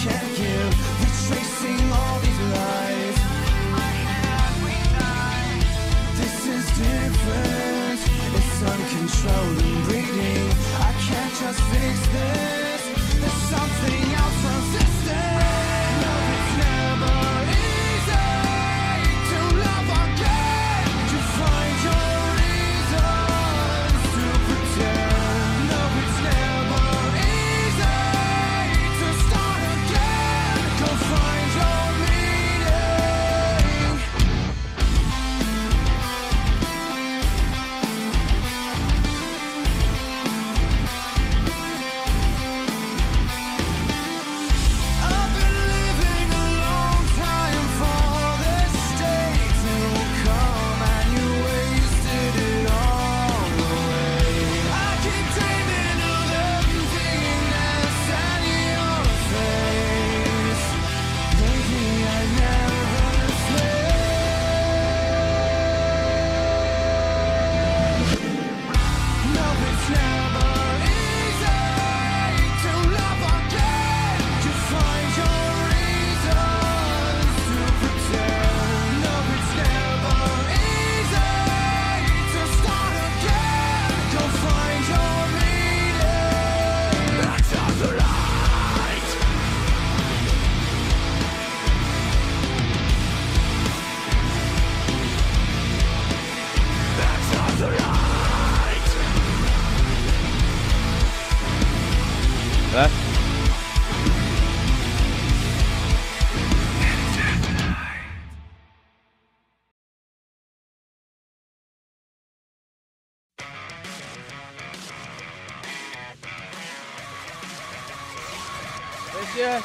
can't give, retracing all these lies. This is different, it's uncontrolled and breeding. I can't just fix this, there's something else resisting. Love is never easy to love again, to find your reasons to pretend. Love is never easy to start again, go find your meaning. I've been living a long time for this day to come, and you wasted it all away. I keep dreaming of emptiness and your face. Maybe I never say. Love is never easy to love again, to find your reasons to pretend. Love is never easy to start again, go find your meaning. Back to the light. Back to the light. Där. ESEA.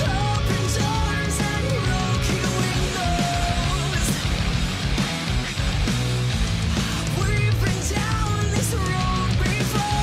Open doors and broken windows. We've been down this road before.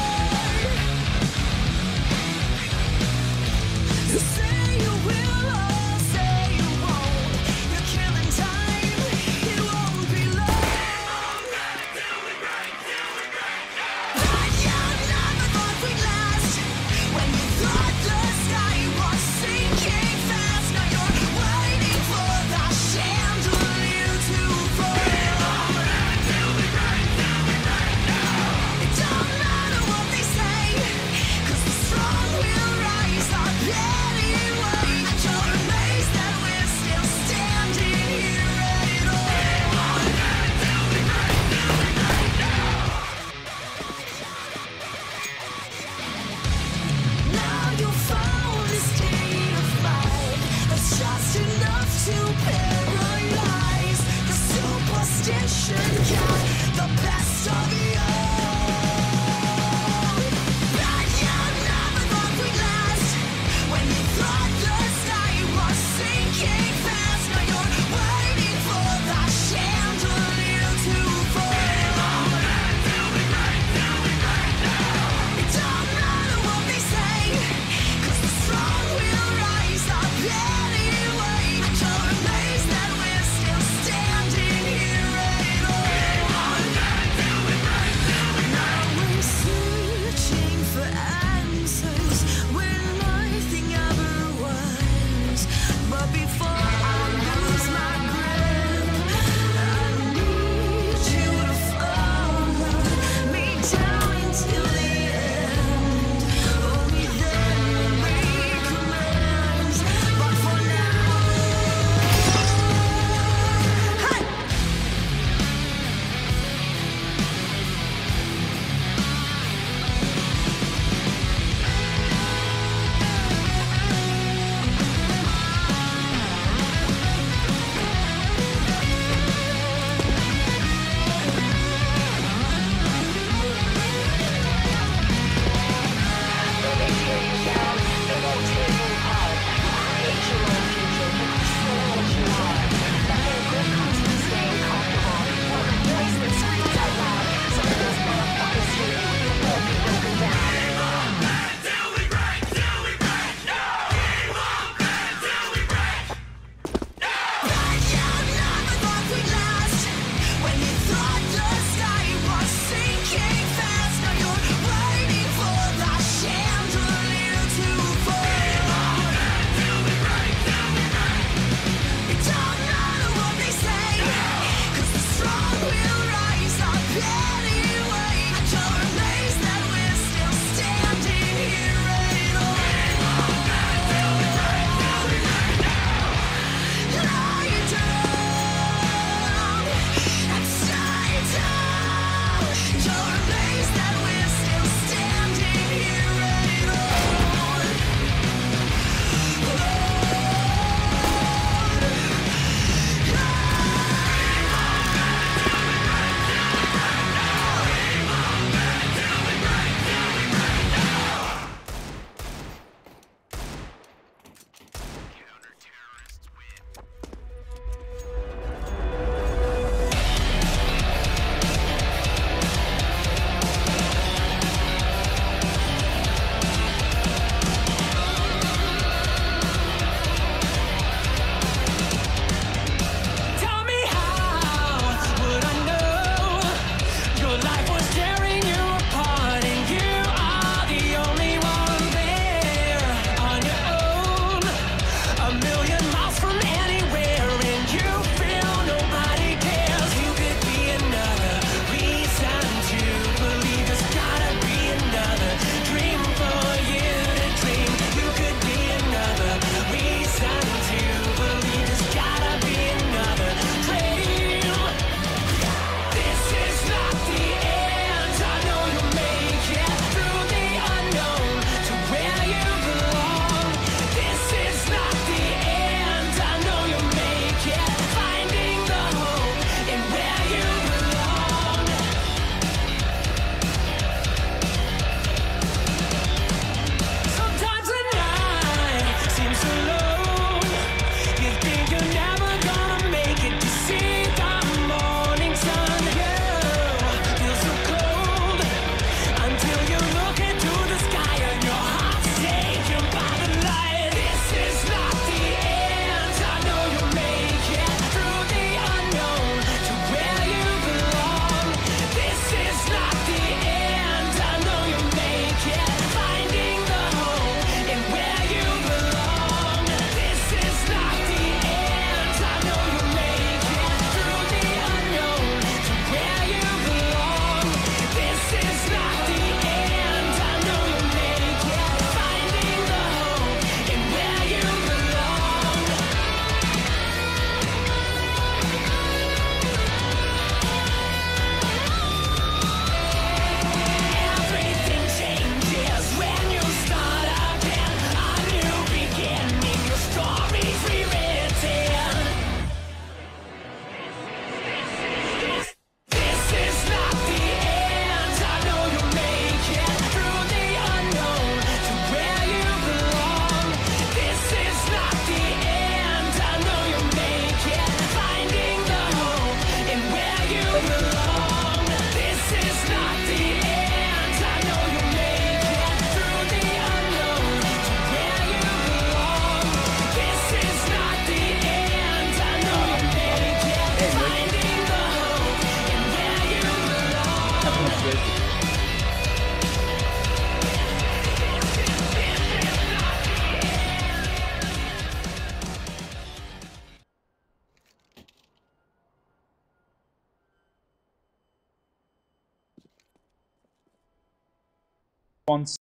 Sponsor.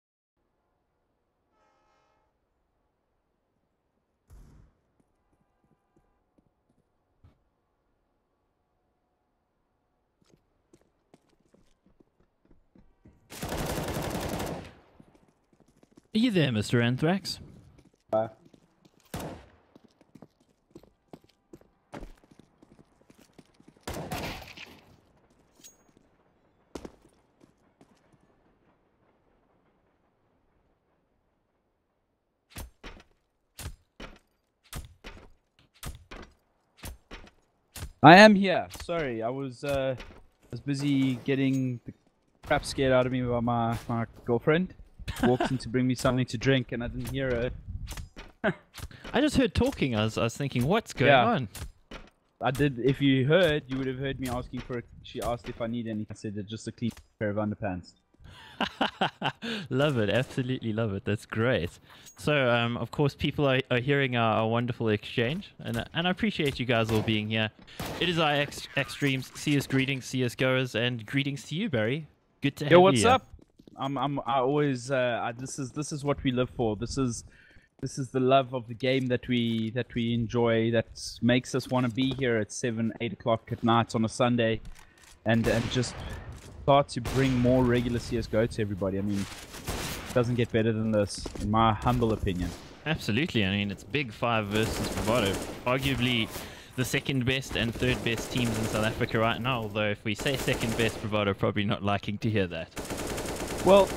Are you there, Mr. Anthrax? I am here. Sorry, I was busy getting the crap scared out of me by my girlfriend. Walked in to bring me something to drink, and I didn't hear her. I just heard talking. I was thinking, what's going on? I did. If you heard, you would have heard me asking for. She asked if I need anything. I said just a clean pair of underpants. Love it, absolutely love it. That's great. So, of course, people are hearing our wonderful exchange, and I appreciate you guys all being here. It is our Extremes. See us greetings, see us goers, and greetings to you, Barry. Good to have you. Yo, what's here. up? I always this is what we live for. This is the love of the game that we enjoy, that makes us want to be here at 7, 8 o'clock at night on a Sunday, and just start to bring more regular CS:GO to everybody. I mean, it doesn't get better than this, in my humble opinion. Absolutely. I mean, it's Big 5 versus Bravado. Arguably the second best and third best teams in South Africa right now, although if we say second best, Bravado probably not liking to hear that. Well,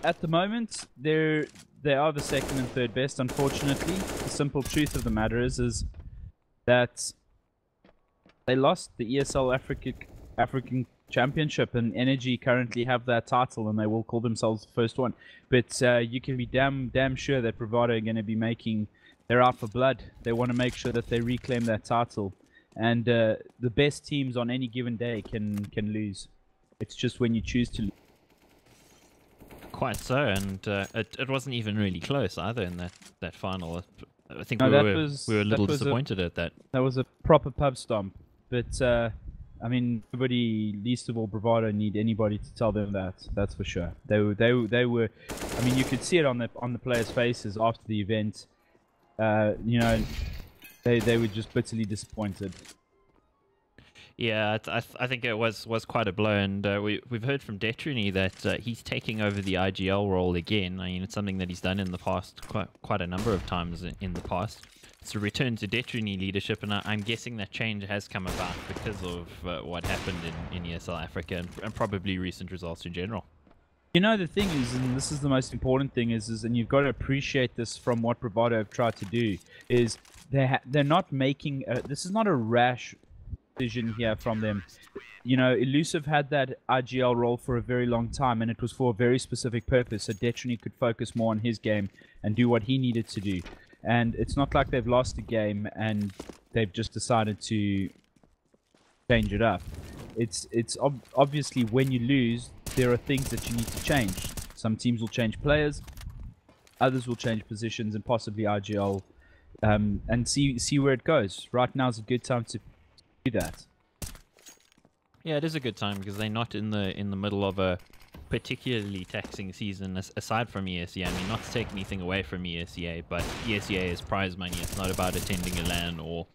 at the moment, they are the second and third best. Unfortunately, the simple truth of the matter is that they lost the ESL African Championship, and Energy currently have that title, and they will call themselves the first one. But you can be damn sure that Bravado are going to be they're out for blood. They want to make sure that they reclaim that title, and the best teams on any given day can lose. It's just when you choose to lose. Quite so, and it wasn't even really close either in that final. I think No, we were a little disappointed at that. That was a proper pub stomp, but I mean, nobody, least of all Bravado, need anybody to tell them that. That's for sure. They were. I mean, you could see it on the players' faces after the event. You know, they were just bitterly disappointed. Yeah, I think it was quite a blow, and we've heard from Detrony that he's taking over the IGL role again. I mean, it's something that he's done in the past, quite a number of times in the past. It's a return to Detrony leadership, and I'm guessing that change has come about because of what happened in ESL Africa and probably recent results in general. You know, the thing is, and this is the most important thing, is and you've got to appreciate this from what Bravado have tried to do, is they're not making this is not a rash decision here from them. You know, Elusive had that IGL role for a very long time, and it was for a very specific purpose, so Detrony could focus more on his game and do what he needed to do. And it's not like they've lost a game and they've just decided to change it up. It's obviously when you lose, there are things that you need to change. Some teams will change players, others will change positions and possibly IGL, and see where it goes. Right now is a good time to do that. Yeah, it is a good time because they're not in the middle of a particularly taxing season aside from ESEA. I mean, not to take anything away from ESEA, but ESEA is prize money. It's not about attending a LAN or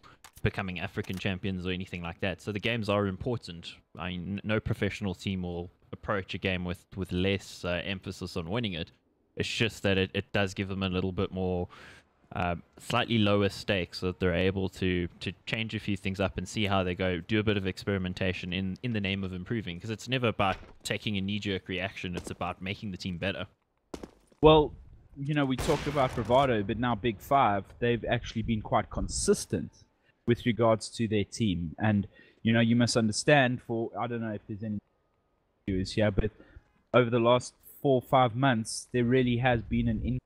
becoming African champions or anything like that. So the games are important. I mean, no professional team will approach a game with less emphasis on winning it. It's just that it does give them a little bit more slightly lower stakes, so that they're able to change a few things up and see how they go, do a bit of experimentation in the name of improving, because it's never about taking a knee-jerk reaction, it's about making the team better. Well, you know, we talked about Bravado, but now Big 5, they've actually been quite consistent with regards to their team. And, you know, you must understand, I don't know if there's any viewers here, but over the last 4 or 5 months, there really has been an increase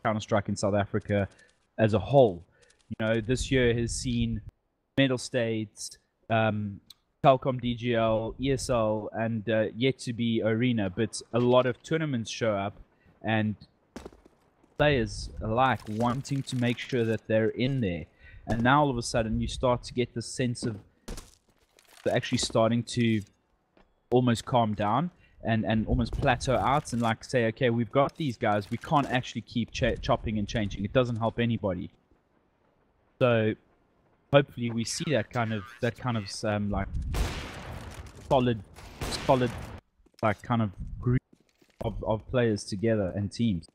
Counter-Strike in South Africa as a whole. You know, this year has seen Medal States, Telkom DGL, ESL, and yet to be Arena, but a lot of tournaments show up, and players alike wanting to make sure that they're in there. And now all of a sudden you start to get this sense of actually starting to almost calm down. and almost plateau out and like say, okay, we've got these guys, we can't actually keep chopping and changing. It doesn't help anybody. So hopefully we see that kind of like solid like kind of group of players together and teams.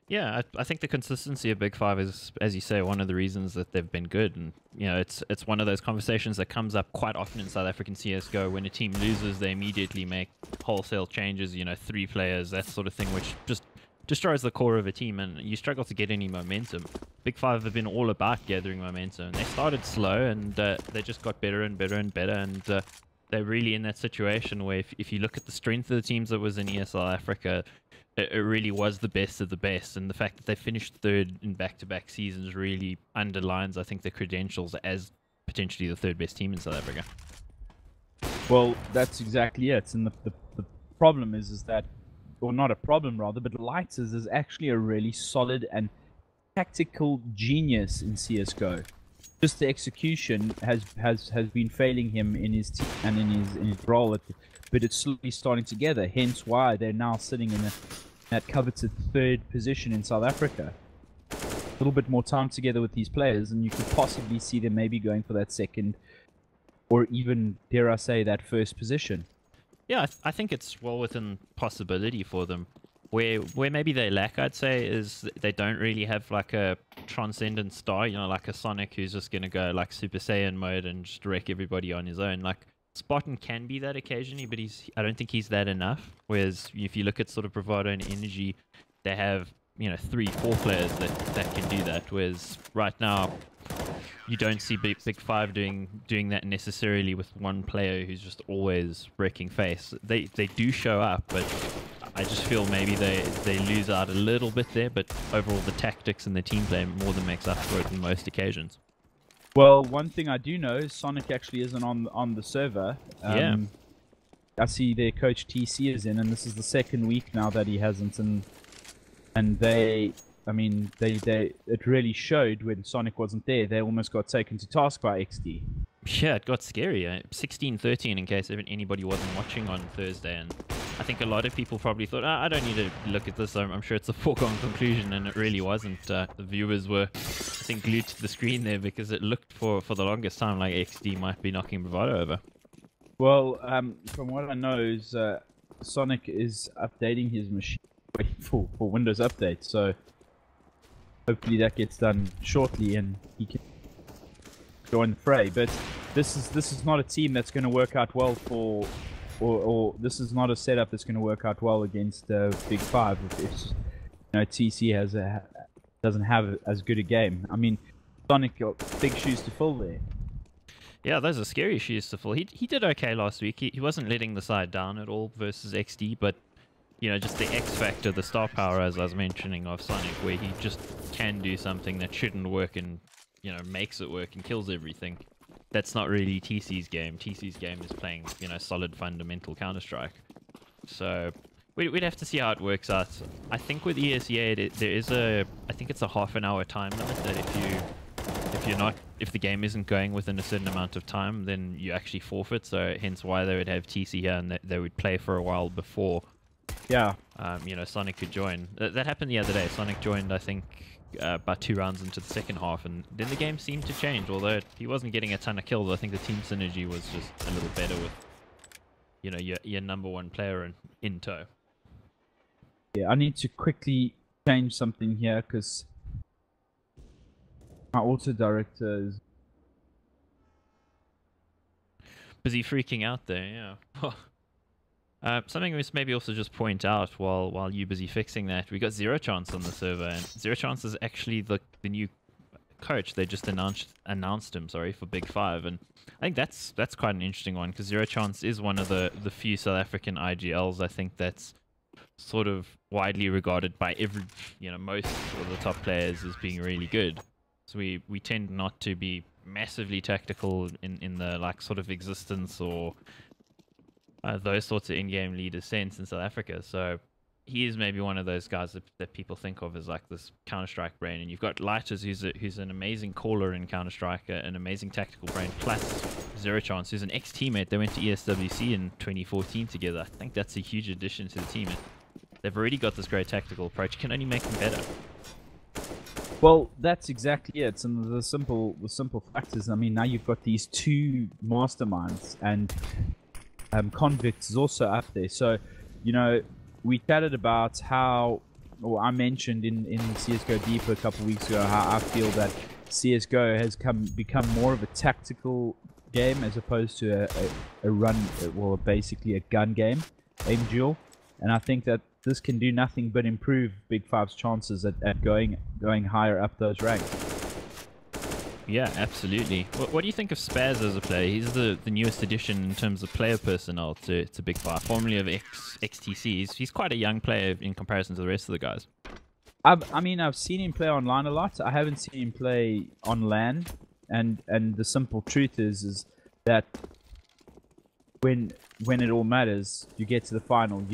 Yeah, I think the consistency of Big Five is, as you say, one of the reasons that they've been good. And, you know, it's one of those conversations that comes up quite often in South African CSGO. When a team loses, they immediately make wholesale changes, you know, 3 players, that sort of thing, which just destroys the core of a team, and you struggle to get any momentum. Big Five have been all about gathering momentum. They started slow, and they just got better and better and better, and they're really in that situation where if you look at the strength of the teams that was in ESL Africa, it really was the best of the best, and the fact that they finished third in back-to-back seasons really underlines, I think, their credentials as potentially the third best team in South Africa. Well, that's exactly it. And the problem is that, or not a problem rather, but Lighters is actually a really solid and tactical genius in CSGO. Just the execution has been failing him in his team and in his role, but it's slowly starting together. Hence why they're now sitting in that coveted third position in South Africa. A little bit more time together with these players, and you could possibly see them maybe going for that second, or even, dare I say, that first position. Yeah, I think it's well within possibility for them. Where maybe they lack, I'd say, is they don't really have like a transcendent star, you know, like a Sonic who's just going to go like Super Saiyan mode and just wreck everybody on his own. Like, Spartan can be that occasionally, but I don't think he's that enough. Whereas if you look at sort of Bravado and Energy, they have, you know, 3-4 players that can do that. Whereas right now, you don't see Big Five doing that necessarily with one player who's just always wrecking face. They do show up, but I just feel maybe they lose out a little bit there. But overall, the tactics and the team play more than makes up for it on most occasions. Well, one thing I do know is Sonic actually isn't on the server. Yeah. I see their coach TC is in, and this is the second week now that he hasn't. And they, I mean, it really showed when Sonic wasn't there. They almost got taken to task by XD. Yeah, it got scary. 16-13 in case anybody wasn't watching on Thursday. And I think a lot of people probably thought, I don't need to look at this. I'm sure it's a foregone conclusion, and it really wasn't. The viewers were, I think, glued to the screen there because it looked for the longest time like XD might be knocking Bravado over. Well, from what I know is Sonic is updating his machine for Windows Update, so hopefully that gets done shortly and he can join the fray. But this is not a team that's going to work out well for, or this is not a setup that's going to work out well against Big Five if you know, TC doesn't have as good a game. I mean, Sonic got big shoes to fill there. Yeah, those are scary shoes to fill. He did okay last week. He wasn't letting the side down at all versus XD, but you know, just the X factor, the star power, as I was mentioning, of Sonic, where he just can do something that shouldn't work and, you know, makes it work and kills everything. That's not really TC's game. TC's game is playing, you know, solid fundamental Counter-Strike. So we'd have to see how it works out. I think with ESEA, there is I think it's a half-an-hour time limit that if the game isn't going within a certain amount of time, then you actually forfeit. So hence why they would have TC here, and they would play for a while before. Yeah. You know, Sonic could join. That happened the other day. Sonic joined, I think, about 2 rounds into the second half, and then the game seemed to change. Although he wasn't getting a ton of kills, I think the team synergy was just a little better with, you know, your number one player in tow. Yeah, I need to quickly change something here because my auto director is busy freaking out there. Yeah. Something we must maybe also just point out while you're busy fixing that, we got Zero Chance on the server, and Zero Chance is actually the new coach. They just announced him, sorry, for Big Five, and I think that's quite an interesting one because Zero Chance is one of the few South African IGLs I think that's sort of widely regarded by most of the top players as being really good. So we tend not to be massively tactical in the like sort of existence or those sorts of in-game leader sense in South Africa. So he is maybe one of those guys that people think of as like this Counter-Strike brain. And you've got Lighters, who's an amazing caller in Counter-Strike, an amazing tactical brain, plus Zero Chance, who's an ex-teammate. They went to ESWC in 2014 together. I think that's a huge addition to the team. And they've already got this great tactical approach. Can only make them better. Well, that's exactly it. And the simple factors. I mean, now you've got these two masterminds, and Convicts is also up there. So, you know, we chatted about how, or I mentioned in CS:GO Deeper a couple of weeks ago, how I feel that CS:GO has become more of a tactical game as opposed to a run, well, basically a gun game, aim duel. And I think that this can do nothing but improve Big Five's chances at going higher up those ranks. Yeah, absolutely. What do you think of Spaz as a player? He's the newest addition in terms of player personnel to Big Five, formerly of XTC. He's quite a young player in comparison to the rest of the guys. I mean, I've seen him play online a lot. I haven't seen him play on LAN, and the simple truth is that when it all matters, you get to the final.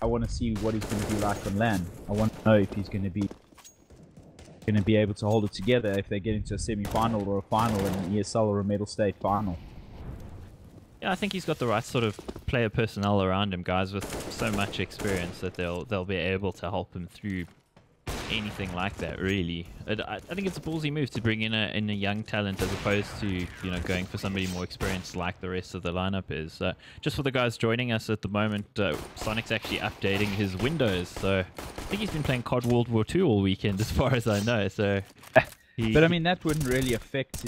I want to see what he's going to be like on LAN. I want to know if he's going to be able to hold it together if they get into a semi-final or a final in an ESL or a medal state final. Yeah, I think he's got the right sort of player personnel around him, guys with so much experience that they'll be able to help him through anything like that, really. I think it's a ballsy move to bring in a young talent as opposed to, you know, going for somebody more experienced like the rest of the lineup is. Just for the guys joining us at the moment, Sonic's actually updating his Windows, so I think he's been playing COD World War II all weekend as far as I know, so... But I mean, that wouldn't really affect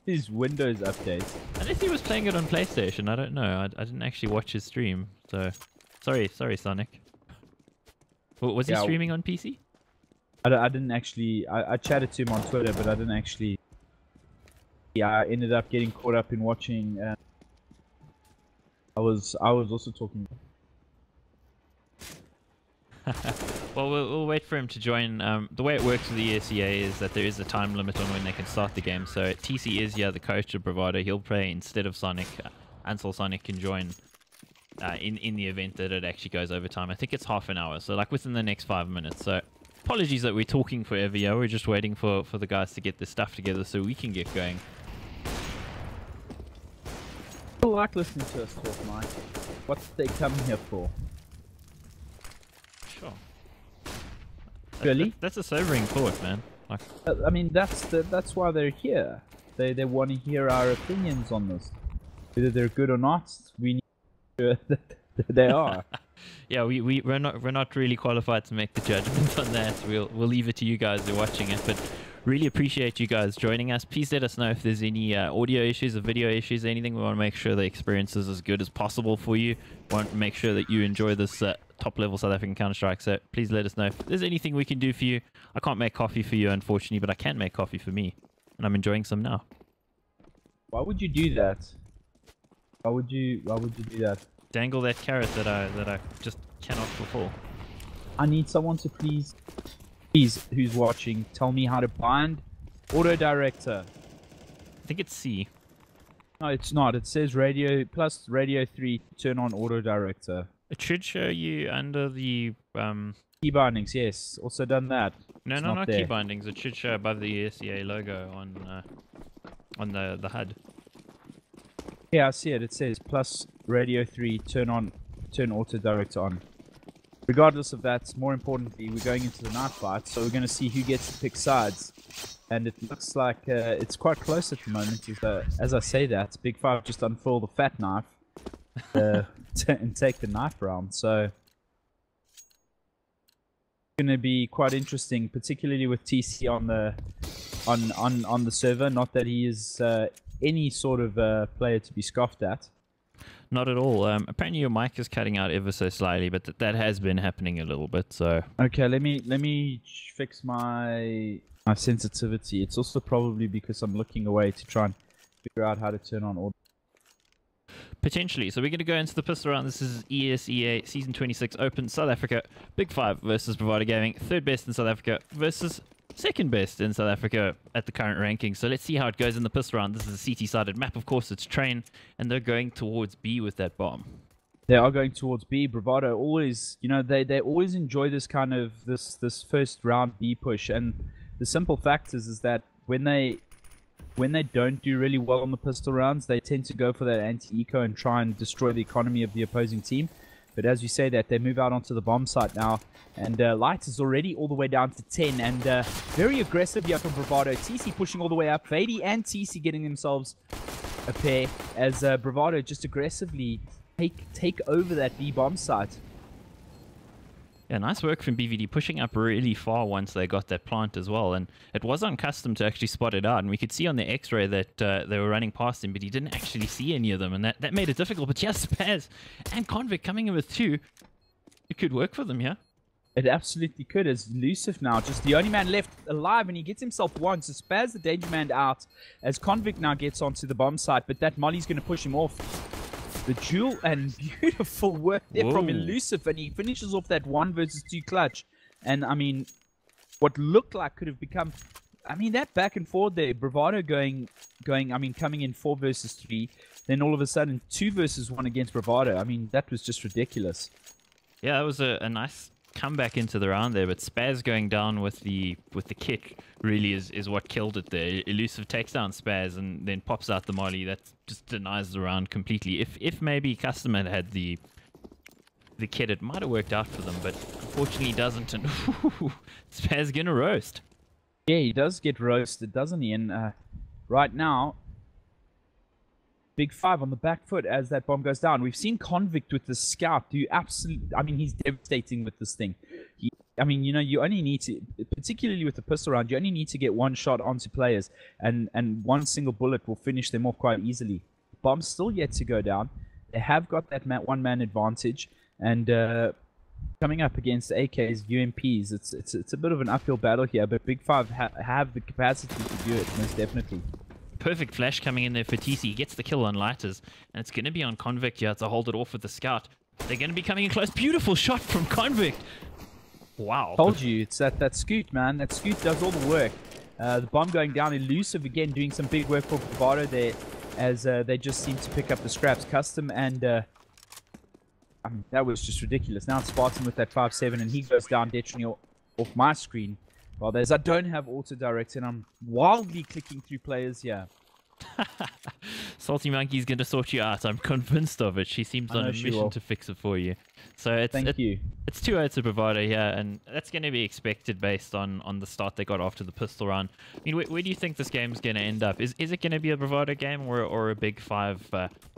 his Windows updates. Unless he was playing it on PlayStation, I don't know. I didn't actually watch his stream, so... Sorry, Sonic. Was he streaming on PC? I didn't actually... I chatted to him on Twitter, but I didn't actually... Yeah, I ended up getting caught up in watching... I was also talking... Well, we'll wait for him to join. The way it works with the ESEA is that there is a time limit on when they can start the game. So TC is the coach of Bravado. He'll play instead of Sonic until Sonic can join in the event that it actually goes over time. I think it's half an hour, so like within the next 5 minutes. So apologies that we're talking forever. Yeah, we're just waiting for the guys to get this stuff together so we can get going. I like listening to us talk, Mike. What's they come here for? Sure. Really? That's a sobering thought, man. Like, I mean, that's why they're here. They want to hear our opinions on this. Whether they're good or not, we need to that they are. Yeah, we're not really qualified to make the judgment on that. We'll leave it to you guys who are watching it, but really appreciate you guys joining us. Please let us know if there's any audio issues or video issues, anything. We want to make sure the experience is as good as possible for you. We want to make sure that you enjoy this top-level South African Counter-Strike. So please let us know if there's anything we can do for you. I can't make coffee for you, unfortunately, but I can make coffee for me, and I'm enjoying some now. Why would you do that? Why would you do that? Dangle that carrot that I just cannot fulfill. I need someone to please, who's watching, tell me how to bind Auto Director. I think it's C. No, it's not. It says radio plus radio 3 turn on Auto Director. It should show you under the Key bindings, yes. Also done that. No, It's not there. key bindings. It should show above the ESEA logo on the HUD. Yeah, I see it. It says plus radio 3 turn Auto Director on. Regardless of that, more importantly, we're going into the knife fight, so we're going to see who gets to pick sides. And it looks like it's quite close at the moment. As I say that, Big Five just unfurl the fat knife and take the knife round. So it's going to be quite interesting, particularly with TC on the server. Not that he is any sort of player to be scoffed at. Not at all. Apparently your mic is cutting out ever so slightly, but that has been happening a little bit. So okay, let me fix my sensitivity. It's also probably because I'm looking away to try and figure out how to turn on audio. Potentially. So we're going to go into the pistol round. This is ESEA Season 26 Open South Africa. Big Five versus Bravado Gaming. Third best in South Africa versus second best in South Africa at the current ranking. So let's see how it goes in the pistol round. This is a CT-sided map, of course. It's train, and they're going towards B with that bomb. They are going towards B. Bravado always, you know, they always enjoy this kind of this first round B push, and the simple fact is that when they when they don't do really well on the pistol rounds, they tend to go for that anti-eco and try and destroy the economy of the opposing team. But as you say that, they move out onto the bomb site now. And Light is already all the way down to 10. And very aggressive here from Bravado. TC pushing all the way up. Fady and TC getting themselves a pair. As Bravado just aggressively take over that B bomb site. Yeah, nice work from BVD, pushing up really far once they got that plant as well. And it was on custom to actually spot it out. And we could see on the X-ray that they were running past him, but he didn't actually see any of them. And that made it difficult. But yes, Spaz and Convict coming in with 2. It could work for them, yeah? It absolutely could. As Elusive now, just the only man left alive, and he gets himself one. So Spaz, the danger man, out. As Convict now gets onto the bomb site, but that Molly's going to push him off. The duel and beautiful work there from Elusive, and he finishes off that 1 versus 2 clutch. And I mean, what looked like could have become, I mean, that back and forward there, Bravado going, I mean, coming in 4 versus 3, then all of a sudden 2 versus 1 against Bravado. I mean, that was just ridiculous. Yeah, that was a nice comeback into the round there, but Spaz going down with the kick really is what killed it there. Elusive takes down Spaz and then pops out the molly. That just denies the round completely. If maybe Custom had the kit, it might have worked out for them, but unfortunately doesn't. And Spaz gonna roast. Yeah, he does get roasted, doesn't he? And right now, Big 5 on the back foot as that bomb goes down. We've seen Convict with the scout do absolutely, I mean, he's devastating with this thing. I mean, you know, you only need to, particularly with the pistol round, you only need to get 1 shot onto players, and 1 single bullet will finish them off quite easily. Bomb's still yet to go down. They have got that 1-man advantage, and coming up against AKs, UMPs, it's a bit of an uphill battle here, but Big 5 have the capacity to do it, most definitely. Perfect flash coming in there for TC. He gets the kill on Lighters, and it's going to be on Convict here to hold it off with the scout. They're going to be coming in close. Beautiful shot from Convict. Wow. Told you, it's that scoot, man. That scoot does all the work. The bomb going down. Elusive again doing some big work for Bravado there, as they just seem to pick up the scraps. Custom and I mean, that was just ridiculous. Now it's Spartan with that 5-7, and he goes down detriment off my screen. Well, there's I don't have auto direct, and I'm wildly clicking through players here. Salty Monkey's going to sort you out. I'm convinced of it. She seems on a mission to fix it for you. So it's It's 2-0 to Bravado here, and that's going to be expected based on the start they got after the pistol round. I mean, where do you think this game's going to end up? Is it going to be a Bravado game or a Big 5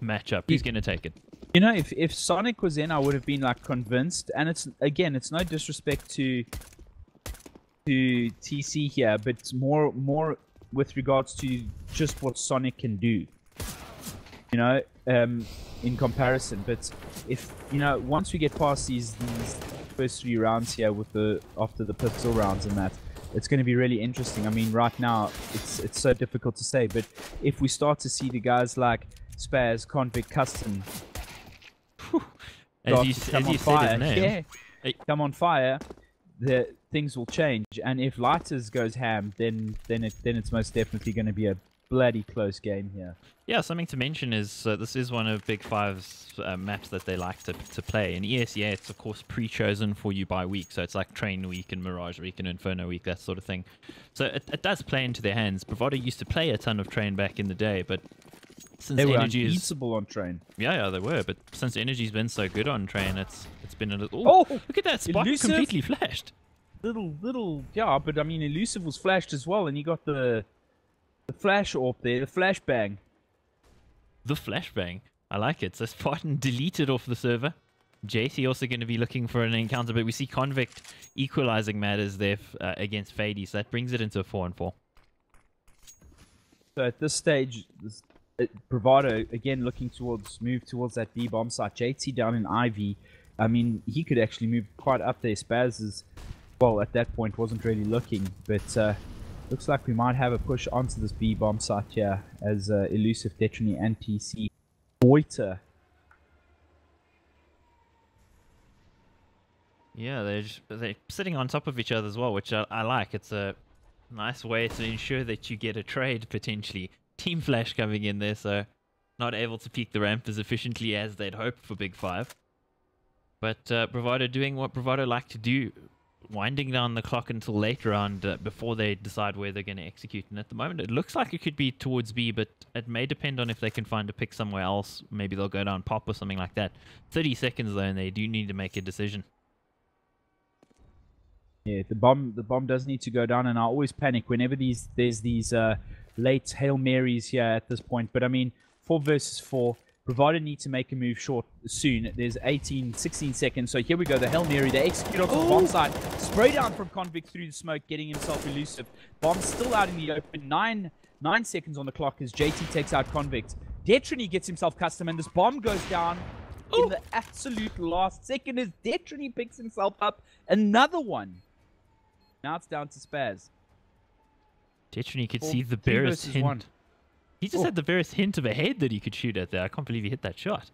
matchup? Who's going to take it? You know, if Sonic was in, I would have been like convinced. And it's no disrespect to TC here, but it's more with regards to just what Sonic can do, you know, in comparison. But if, you know, once we get past these first 3 rounds here with after the pistol rounds and that, it's going to be really interesting. I mean, right now it's so difficult to say, but if we start to see the guys like Spaz, Convict, Custom as you said his name. Yeah, come on fire, the things will change. And if Lighters goes ham, then it's most definitely going to be a bloody close game here. Yeah, something to mention is this is one of Big 5's maps that they like to play. In ESEA, it's of course pre-chosen for you by week, so it's like Train Week and Mirage Week and Inferno Week, that sort of thing. So it does play into their hands. Bravado used to play a ton of Train back in the day, but since they were energy unbeatable on Train. Yeah, they were. But since energy's been so good on Train, it's been a little. Oh, look at that spot! Elusive. Completely flashed. Little, yeah. But I mean, Elusive was flashed as well, and he got the flash off there, the flashbang. The flashbang. I like it. So Spartan deleted off the server. JC also going to be looking for an encounter, but we see Convict equalizing matters there against Fady, so that brings it into a 4-on-4. So at this stage, Bravado again looking move towards that B bomb site. JT down in Ivy. I mean, he could actually move quite up there. Spaz is, well, at that point wasn't really looking, but looks like we might have a push onto this B bomb site here as Elusive, Detrony, and TC loiter. Yeah, they're sitting on top of each other as well, which I like. It's a nice way to ensure that you get a trade potentially. Team Flash coming in there, so not able to peak the ramp as efficiently as they'd hoped for Big 5. But Bravado doing what Bravado like to do winding down the clock until later on before they decide where they're going to execute. And at the moment, it looks like it could be towards B, but it may depend on if they can find a pick somewhere else. Maybe they'll go down pop or something like that. 30 seconds though, and they do need to make a decision. Yeah, the bomb does need to go down, and I always panic whenever there's these late Hail Marys here at this point. But I mean, 4 versus 4. Bravado need to make a move short soon. There's 16 seconds. So here we go. The Hail Mary. They execute onto the bomb side. Spray down from Convict through the smoke, getting himself elusive. Bomb still out in the open. 9 seconds on the clock as JT takes out Convict. Detriny gets himself custom, and this bomb goes down in the absolute last second as Detriny picks himself up another one. Now it's down to Spaz. Detriny could see the barest hint. 1. He just had the barest hint of a head that he could shoot at there. I can't believe he hit that shot.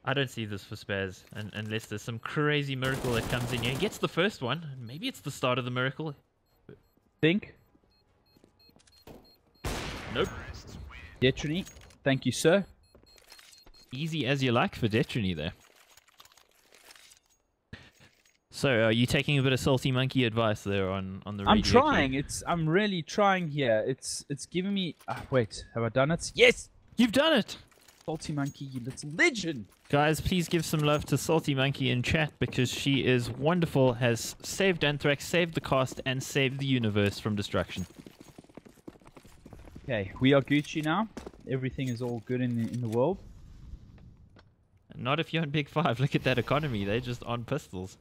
I don't see this for Spaz unless there's some crazy miracle that comes in here. He gets the first one. Maybe it's the start of the miracle. Think. Nope. Detriny. Thank you, sir. Easy as you like for Detriny there. So, are you taking a bit of salty monkey advice there on the radio? I'm trying. I'm really trying here. It's giving me... wait, have I done it? Yes! You've done it! Salty Monkey, you little legend! Guys, please give some love to Salty Monkey in chat because she is wonderful, has saved Anthrax, saved the cast, and saved the universe from destruction. Okay, we are Gucci now. Everything is all good in the world. Not if you're on Big 5. Look at that economy. They're just on pistols.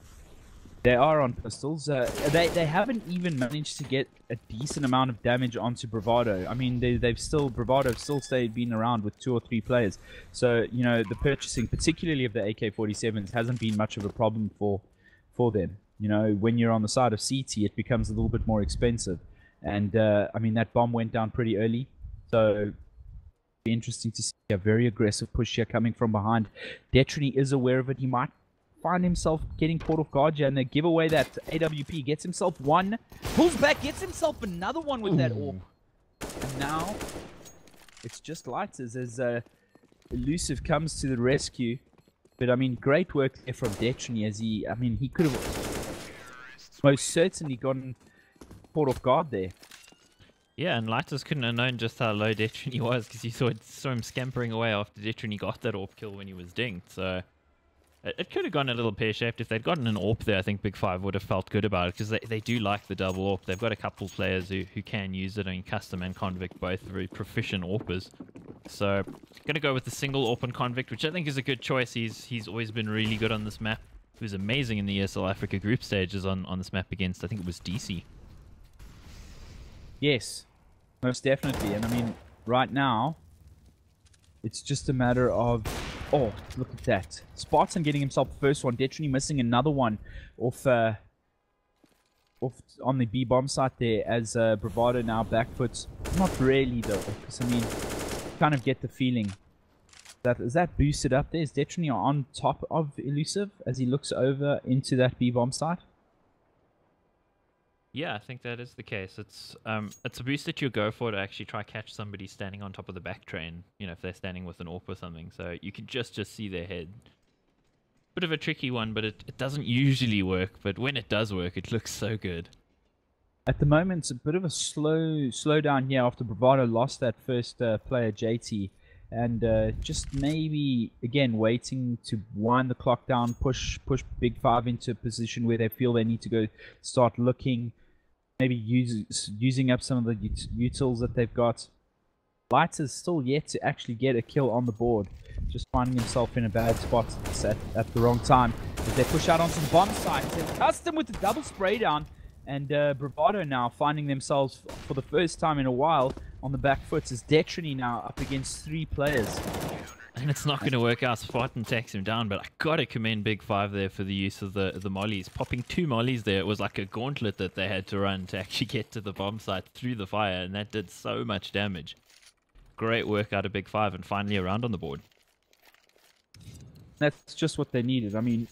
They are on pistols. They haven't even managed to get a decent amount of damage onto Bravado. I mean, Bravado have still been around with 2 or 3 players. So, you know, the purchasing, particularly of the AK-47s, hasn't been much of a problem for them. You know, when you're on the side of CT, it becomes a little bit more expensive. And, I mean, that bomb went down pretty early. So, it'll be interesting to see a very aggressive push here coming from behind. Detriny is aware of it. He might find himself getting caught off guard here, and they give away that AWP. Gets himself one, pulls back, gets himself another one with that AWP. And now it's just Lighters as Elusive comes to the rescue. But I mean, great work there from Detriny as he could have most certainly gotten caught off guard there. Yeah, and Lighters couldn't have known just how low Detriny was because you saw him scampering away after Detriny got that AWP kill when he was dinged. So it could have gone a little pear-shaped. If they'd gotten an AWP there, I think Big 5 would have felt good about it because they do like the double AWP. They've got a couple players who can use it. I mean, Custom and Convict, both very proficient AWPers. So, going to go with the single AWP on Convict, which I think is a good choice. He's always been really good on this map. He was amazing in the ESL Africa group stages on this map against, I think it was DC. Yes, most definitely. And I mean, right now, it's just a matter of... Oh, look at that. Spartan getting himself the first one. Detriny missing another one off on the B bomb site there as Bravado now backfoots. Not really though, because I mean, kind of get the feeling that is that boosted up there. Is Detriny on top of Elusive as he looks over into that B bomb site? Yeah, I think that is the case. It's a boost that you go for to actually try catch somebody standing on top of the back train, you know, if they're standing with an AWP or something. So you can just see their head. Bit of a tricky one, but it doesn't usually work. But when it does work, it looks so good. At the moment, it's a bit of a slow down here after Bravado lost that first player, JT. And just maybe, again, waiting to wind the clock down, push Big 5 into a position where they feel they need to go start looking, maybe using up some of the utils that they've got. Lights is still yet to actually get a kill on the board, just finding himself in a bad spot at the wrong time. As they push out onto the bomb site, they've Custom with the double spray down, and Bravado now finding themselves for the first time in a while on the back foot as Detriny now up against 3 players. And it's not going to work out. Spartan takes him down, but I got to commend Big 5 there for the use of the mollies. Popping 2 mollies there, it was like a gauntlet that they had to run to actually get to the bomb site through the fire, and that did so much damage. Great work out of Big 5, and finally a round on the board. That's just what they needed. I mean,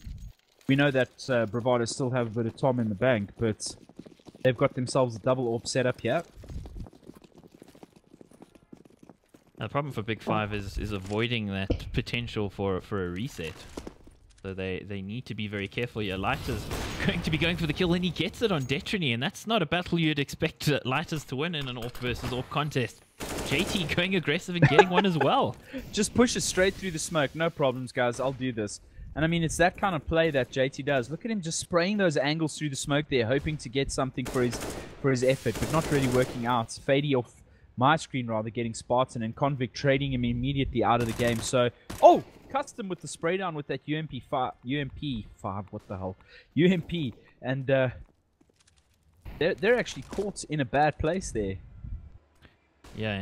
we know that Bravado still have a bit of Tom in the bank, but they've got themselves a double AWP setup here. The problem for Big Five is avoiding that potential for a reset. So they need to be very careful here. Lighter's going to be going for the kill, and he gets it on Detrony, and that's not a battle you'd expect Lighters to win in an AWP versus AWP contest. JT going aggressive and getting one as well. Just push it straight through the smoke. No problems, guys. I'll do this. And I mean, it's that kind of play that JT does. Look at him just spraying those angles through the smoke there, hoping to get something for his effort, but not really working out. Fady off my screen, rather, getting Spartan, and Convict trading him immediately out of the game. So, oh, Custom with the spray down with that UMP5, what the hell? UMP, and they're actually caught in a bad place there. Yeah,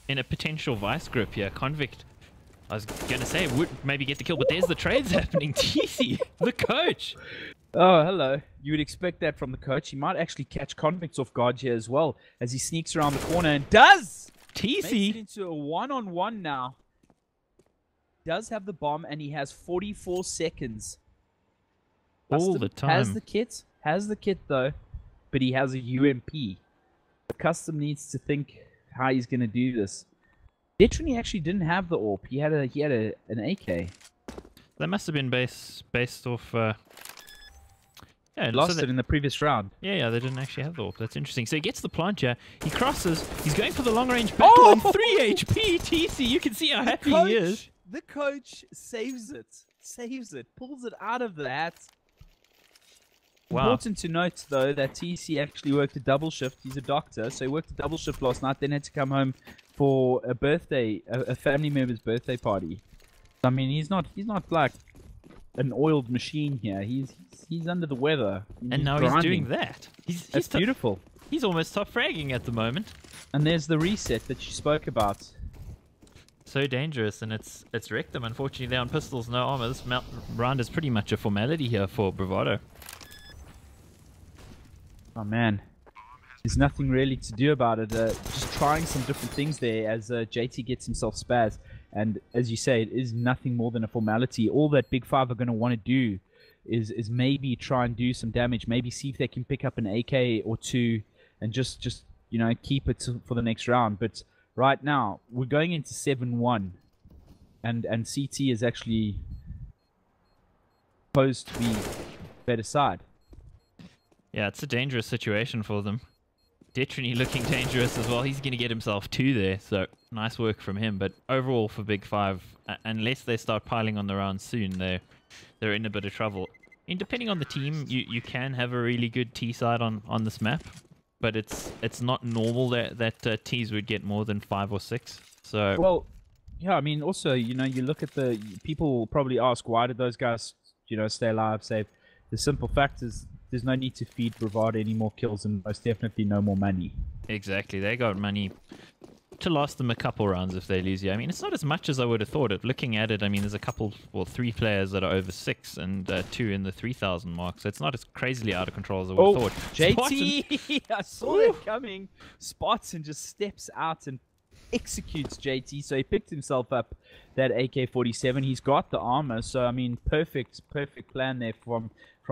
in a potential vice grip here. Convict, I was going to say, would maybe get the kill, but there's the trades happening. TC, the coach. Oh, hello. You would expect that from the coach. He might actually catch Convicts off guard here as well, as he sneaks around the corner and does! TC! Makes it into a one-on-one now. Does have the bomb, and he has 44 seconds. All the time. Has the kit though, but he has a UMP. The Custom needs to think how he's going to do this. Detrony actually didn't have the AWP. He had an AK. That must have been based off. Yeah, lost it in the previous round. Yeah, they didn't actually have the AWP. That's interesting. So he gets the plancher. He crosses. He's going for the long range battle on 3 HP. TC, you can see how happy he is. The coach saves it, pulls it out of the hat. Wow. Important to note, though, that TC actually worked a double shift. He's a doctor, so he worked a double shift last night, then had to come home for a birthday, a family member's birthday party. I mean, he's not like an oiled machine here. He's under the weather. And now grinding. He's doing that. That's beautiful. He's almost top fragging at the moment. And there's the reset that you spoke about. So dangerous, and it's wrecked them. Unfortunately, they're on pistols, no armor. This round is pretty much a formality here for Bravado. Oh man, there's nothing really to do about it. Just trying some different things there as JT gets himself spaz. And as you say, it is nothing more than a formality. All that Big Five are going to want to do is maybe try and do some damage. Maybe see if they can pick up an AK or two and just keep it for the next round. But right now, we're going into 7-1, and CT is actually supposed to be better side. Yeah, it's a dangerous situation for them. Detrony looking dangerous as well. He's going to get himself 2 there, so nice work from him. But overall for Big Five, unless they start piling on the rounds soon, they're in a bit of trouble. And depending on the team, you can have a really good T side on this map. But it's not normal that T's would get more than 5 or 6. So well, yeah. I mean, also you look at the people will probably ask why did those guys stay alive, safe. The simple fact is there's no need to feed Bravado any more kills and most definitely no more money. Exactly, they got money to last them a couple rounds if they lose. Yeah, I mean it's not as much as I would have thought. Looking at it, I mean there's a couple, 3 players that are over 6 and 2 in the 3,000 mark. So it's not as crazily out of control as I would have thought. JT, I saw that coming. Spartan just steps out and executes JT. So he picked himself up that AK-47. He's got the armor. So I mean, perfect plan there from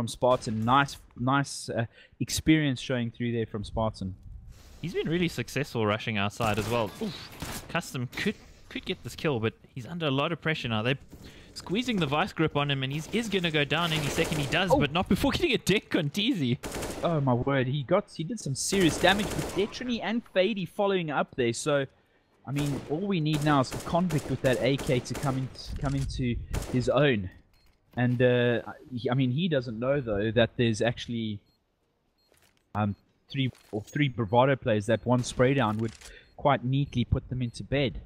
Spartan. Nice experience showing through there from Spartan. He's been really successful rushing outside as well. Oof. Custom could get this kill, but he's under a lot of pressure now. They're squeezing the vice grip on him, and he is going to go down any second. He does, but not before getting a deck on TZ. Oh my word, he did some serious damage with Detrony and Fady following up there. So, I mean, all we need now is for Convict with that AK to come into his own. And I mean, he doesn't know though that there's actually three Bravado players that one spray down would quite neatly put them into bed.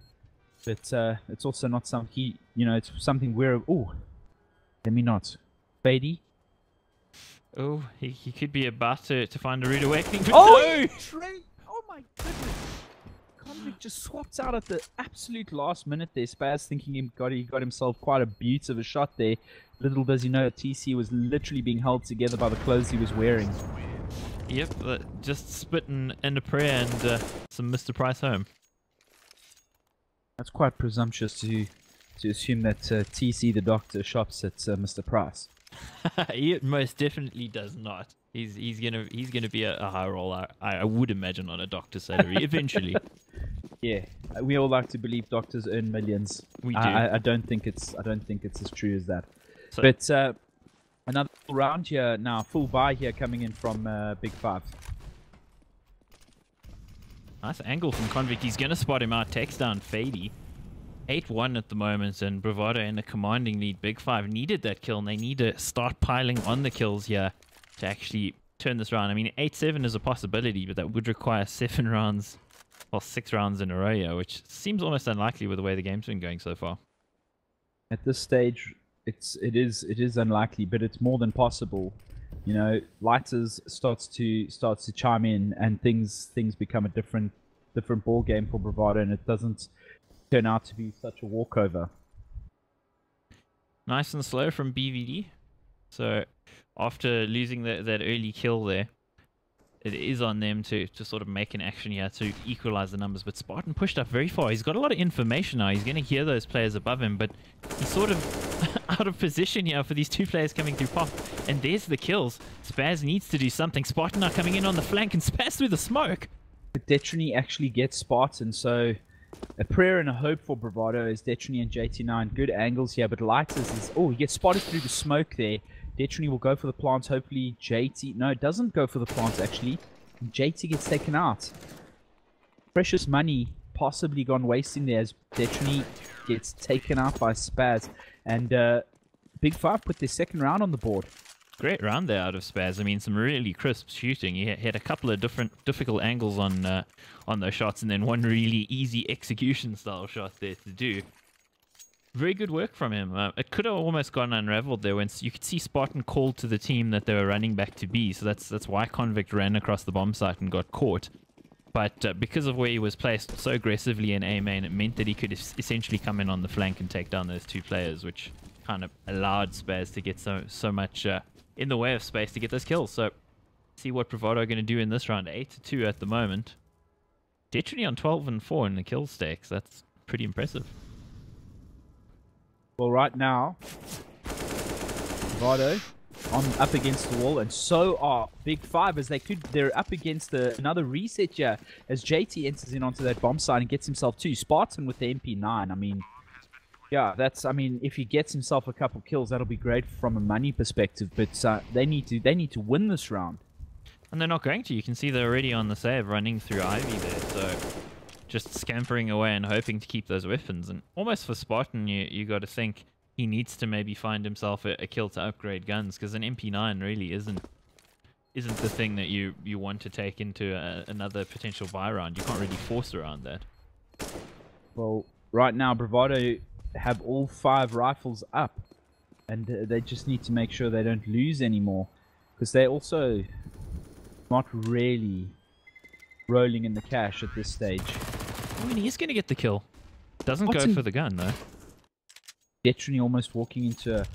But it's also not something it's something we're let me not. Fady. Oh, he could be about to find a rude awakening. But no! Oh my goodness. Convict just swapped out at the absolute last minute there. Spaz thinking he got himself quite a beaut of a shot there. Little does he know TC was literally being held together by the clothes he was wearing. Yep, just spitting in a prayer and some Mr. Price home. That's quite presumptuous to assume that TC the doctor shops at Mr. Price. He most definitely does not. He's gonna be a high roller. I would imagine on a doctor's salary eventually. Yeah, we all like to believe doctors earn millions. We do. I don't think it's as true as that. So- But another round here now, full buy here coming in from Big Five. Nice angle from Convict. He's going to spot him out. Takes down Fady. 8-1 at the moment, and Bravado in a commanding lead. Big Five needed that kill, and they need to start piling on the kills here to actually turn this round. I mean, 8-7 is a possibility, but that would require 7 rounds, well, 6 rounds in a row here, which seems almost unlikely with the way the game's been going so far. At this stage, it is unlikely, but it's more than possible. You know, Lighters starts to chime in, and things become a different ball game for Bravado, and it doesn't turn out to be such a walkover. Nice and slow from BVD. So after losing that early kill there, it is on them to sort of make an action here to equalize the numbers. But Spartan pushed up very far. He's got a lot of information now. He's going to hear those players above him, but he's sort of out of position here for these two players coming through pop. And there's the kills. Spaz needs to do something. Spartan now coming in on the flank, and Spaz through the smoke. But Detrony actually gets Spartan, so a prayer and a hope for Bravado is Detrony and JT9. Good angles here, but Lighters is... Oh, he gets spotted through the smoke there. Detrony will go for the plants. Hopefully JT... No, it doesn't go for the plants, actually. JT gets taken out. Precious money possibly gone wasting there as Detrony gets taken out by Spaz. And Big Five put their second round on the board. Great round there out of Spaz. I mean, some really crisp shooting. He had a couple of difficult angles on those shots, and then one really easy execution style shot there to do. Very good work from him. It could have almost gone unraveled there when you could see Spartan called to the team that they were running back to B, so that's why Convict ran across the bomb site and got caught. But because of where he was placed so aggressively in A main, it meant that he could essentially come in on the flank and take down those two players, which kind of allowed Spaz to get so much in the way of space to get those kills. So see what Bravado are going to do in this round. 8-2 at the moment. Detrony on 12-4 in the kill stakes. That's pretty impressive. Well, right now, Bravado up against the wall, and so are Big Five as they're up against another reset here as JT enters in onto that bomb site and gets himself two. Spartan with the MP9. I mean, yeah, if he gets himself a couple kills, that'll be great from a money perspective. But they need to win this round. And they're not going to. You can see they're already on the save, running through Ivy there. So just scampering away and hoping to keep those weapons. And almost for Spartan, you got to think he needs to maybe find himself a kill to upgrade guns, because an MP9 really isn't the thing that you want to take into another potential buy round. You can't really force around that. Well, right now Bravado have all 5 rifles up, and they just need to make sure they don't lose anymore, because they're also not really rolling in the cash at this stage. I mean, he's going to get the kill. Doesn't go for the gun, though. Detrony almost walking into a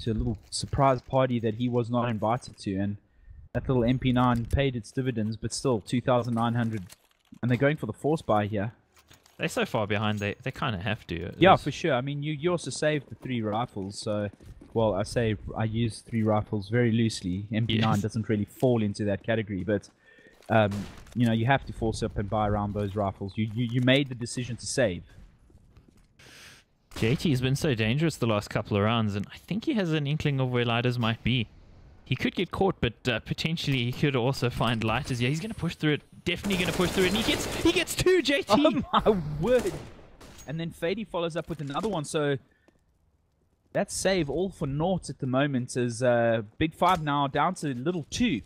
little surprise party that he was not invited to, and that little MP9 paid its dividends, but still 2,900, and they're going for the force buy here. They're so far behind, they kind of have to. Yeah, for sure. I mean, you also saved the 3 rifles, so... Well, I use 3 rifles very loosely. MP9 doesn't really fall into that category, but... you know, you have to force up and buy around those rifles. You made the decision to save. JT has been so dangerous the last couple of rounds, and I think he has an inkling of where Lighters might be. He could get caught, but potentially he could also find Lighters. Yeah, he's going to push through it. Definitely going to push through it, and he gets 2, JT! Oh my word! And then Fady follows up with another one, so... That's save all for naught at the moment, as Big Five now down to little 2.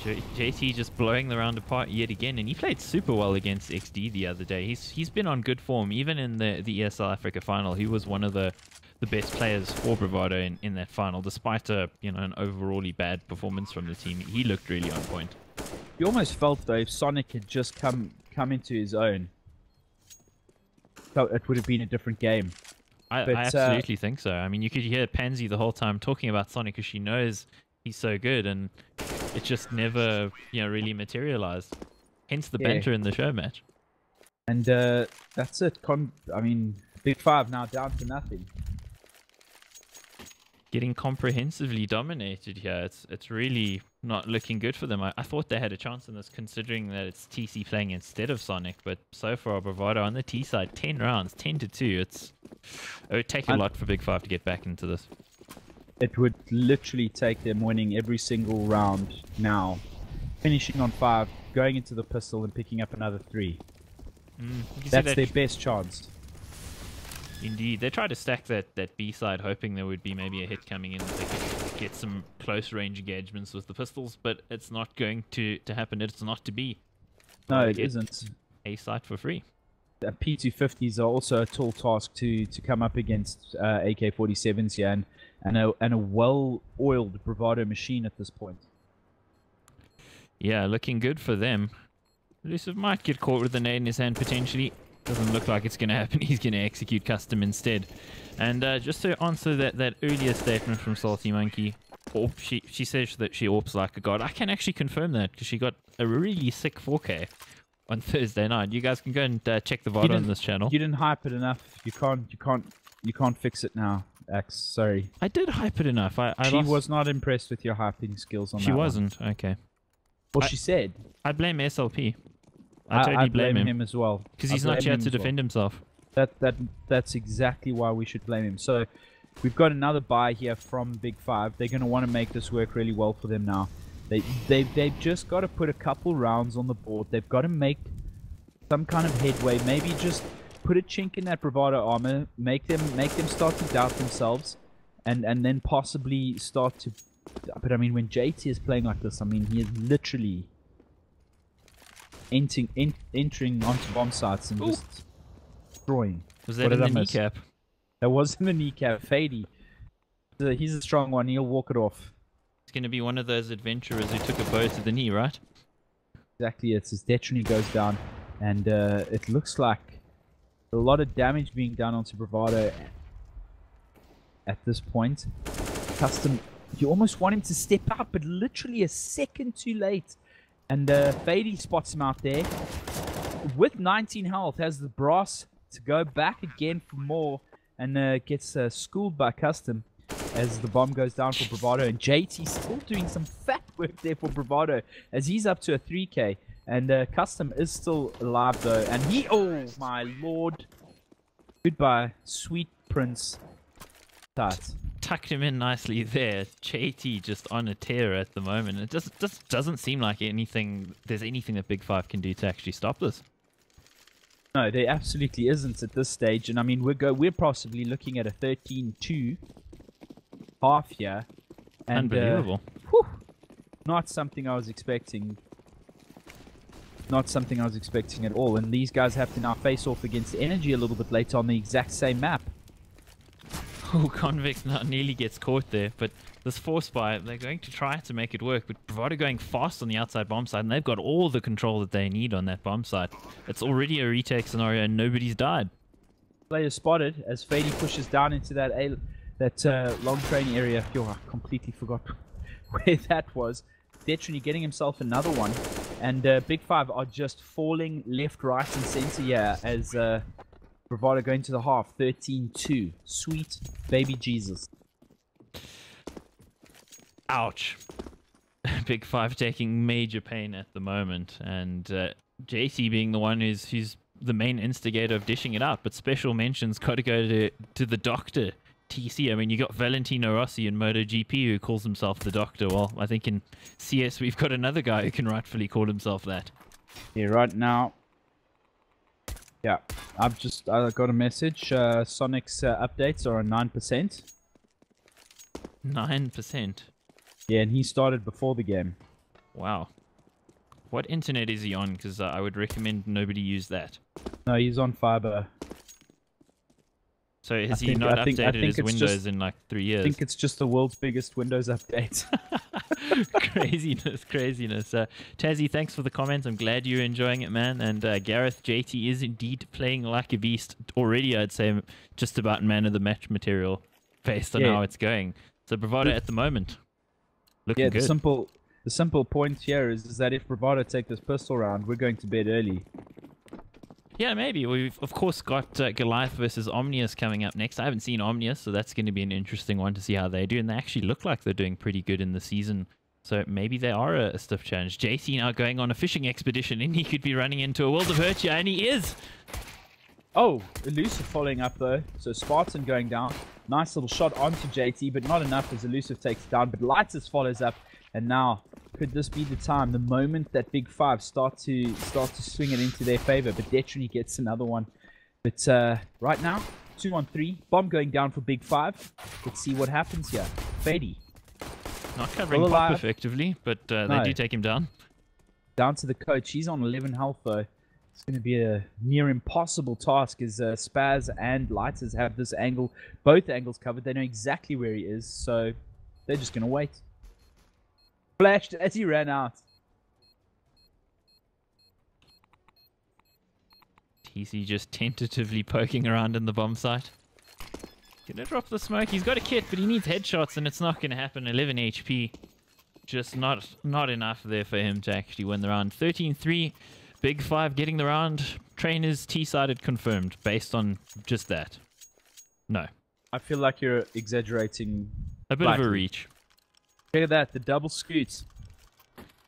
JT just blowing the round apart yet again, and he played super well against XD the other day. He's been on good form, even in the ESL Africa final. He was one of the best players for Bravado in that final, despite an overally bad performance from the team. He looked really on point. You almost felt though if Sonic had just come into his own, so it would have been a different game. I absolutely think so. I mean, you could hear Pansy the whole time talking about Sonic because she knows he's so good, and it just never, really materialized. Hence the banter in the show match. And that's it. I mean, Big Five now down to nothing. getting comprehensively dominated here. It's really not looking good for them. I thought they had a chance in this, considering that it's TC playing instead of Sonic, but so far Bravado on the T side, 10 rounds, 10-2. It would take a lot for Big Five to get back into this. It would literally take them winning every single round now, finishing on 5, going into the pistol and picking up another 3. That's their best chance. Indeed. They tried to stack that B side, hoping there would be maybe a hit coming in, that they could get some close range engagements with the pistols, but it's not going to happen. It's not to be. No, it isn't. A site for free. P250s are also a tall task to come up against AK-47s here, and a well-oiled Bravado machine at this point. Yeah, looking good for them. Elusive might get caught with a nade in his hand potentially. Doesn't look like it's going to happen. He's going to execute custom instead. And just to answer that earlier statement from Salty Monkey, she says that she AWPs like a god. I can actually confirm that because she got a really sick 4K on Thursday night. You guys can go and check the VOD on this channel. You didn't hype it enough. You can't fix it now, Axe. Sorry. I did hype it enough. She was not impressed with your hyping skills on that. She wasn't. Okay. Well, she said. I blame SLP. I totally blame him as well because he's not here to defend himself. That's exactly why we should blame him. So we've got another buy here from Big Five. They're going to want to make this work really well for them now. They've just got to put a couple rounds on the board. They've got to make some kind of headway. Maybe just put a chink in that Bravado armor. Make them start to doubt themselves, and then possibly start to. But I mean, when JT is playing like this, I mean, he is literally entering onto bomb sites and just destroying. Was that in the kneecap? That was in the kneecap. Fady. He's a strong one. He'll walk it off. It's going to be one of those adventurers who took a bow to the knee, right? Exactly. It's his Detrony goes down, and it looks like a lot of damage being done onto Bravado at this point. Custom, you almost want him to step up, but literally a second too late. And Fady spots him out there. With 19 health, has the brass to go back again for more, and gets schooled by Custom as the bomb goes down for Bravado. And JT still doing some fat work there for Bravado as he's up to a 3K. And Custom is still alive though. And he, oh my lord. Goodbye, sweet prince. Tucked him in nicely there. JT just on a tear at the moment. It just doesn't seem like there's anything that Big Five can do to actually stop this. No, there absolutely isn't at this stage. And I mean, we're possibly looking at a 13-2 half here. And, unbelievable. Not something I was expecting. Not something I was expecting at all. And these guys have to now face off against Energy a little bit later on the exact same map. Oh, Convict nearly gets caught there, but this force buy, they're going to try to make it work, but Bravado going fast on the outside bomb side, and they've got all the control that they need on that bomb side. It's already a retake scenario, and nobody's died. Player spotted as Fady pushes down into that long train area. Yo, I completely forgot where that was. Detrony getting himself another one, and Big Five are just falling left, right, and center here as Bravado going to the half, 13-2. Sweet baby Jesus. Ouch. Big Five taking major pain at the moment, and JT being the one who's the main instigator of dishing it up. But special mentions got to go to the Doctor, TC. I mean, you got Valentino Rossi in MotoGP who calls himself the Doctor. Well, I think in CS we've got another guy who can rightfully call himself that. Yeah, right now. Yeah, I got a message. Sonic's updates are on 9%. 9%? Yeah, and he started before the game. Wow. What internet is he on? Because I would recommend nobody use that. No, he's on fiber. So has he not updated his Windows in like 3 years? I think it's just the world's biggest Windows update. Craziness. Tazzy, thanks for the comment. I'm glad you're enjoying it, man. And Gareth, JT is indeed playing like a beast already. I'd say just about man of the match material based on how it's going. So Bravado at the moment, looking good. The simple point here is that if Bravado take this pistol round, we're going to bed early. Yeah, maybe. We've, of course, got Goliath versus Omnius coming up next. I haven't seen Omnius, so that's going to be an interesting one to see how they do. And they actually look like they're doing pretty good in the season. So maybe they are a stiff challenge. JT now going on a fishing expedition, and he could be running into a world of hurt here, and he is. Oh, Elusive following up though. So Spartan going down. Nice little shot onto JT, but not enough as Elusive takes it down. But Lighters follows up, and now could this be the time, the moment that Big Five start to swing it into their favor? But Detrony gets another one. But right now, 2-on-3, bomb going down for Big Five. Let's see what happens here. Fady. Not covering Pop effectively, but they do take him down. Down to the coach. He's on 11 health though. It's going to be a near impossible task as Spaz and Lighters have this angle, both angles covered. They know exactly where he is, so they're just going to wait. Flashed as he ran out. TC just tentatively poking around in the bomb site. Gonna drop the smoke. He's got a kit, but he needs headshots, and it's not going to happen. 11 HP. Just not enough there for him to actually win the round. 13-3. Big Five getting the round. Trainers T-sided confirmed based on just that. No. I feel like you're exaggerating. A bit of a reach. Look at that, the double scoots.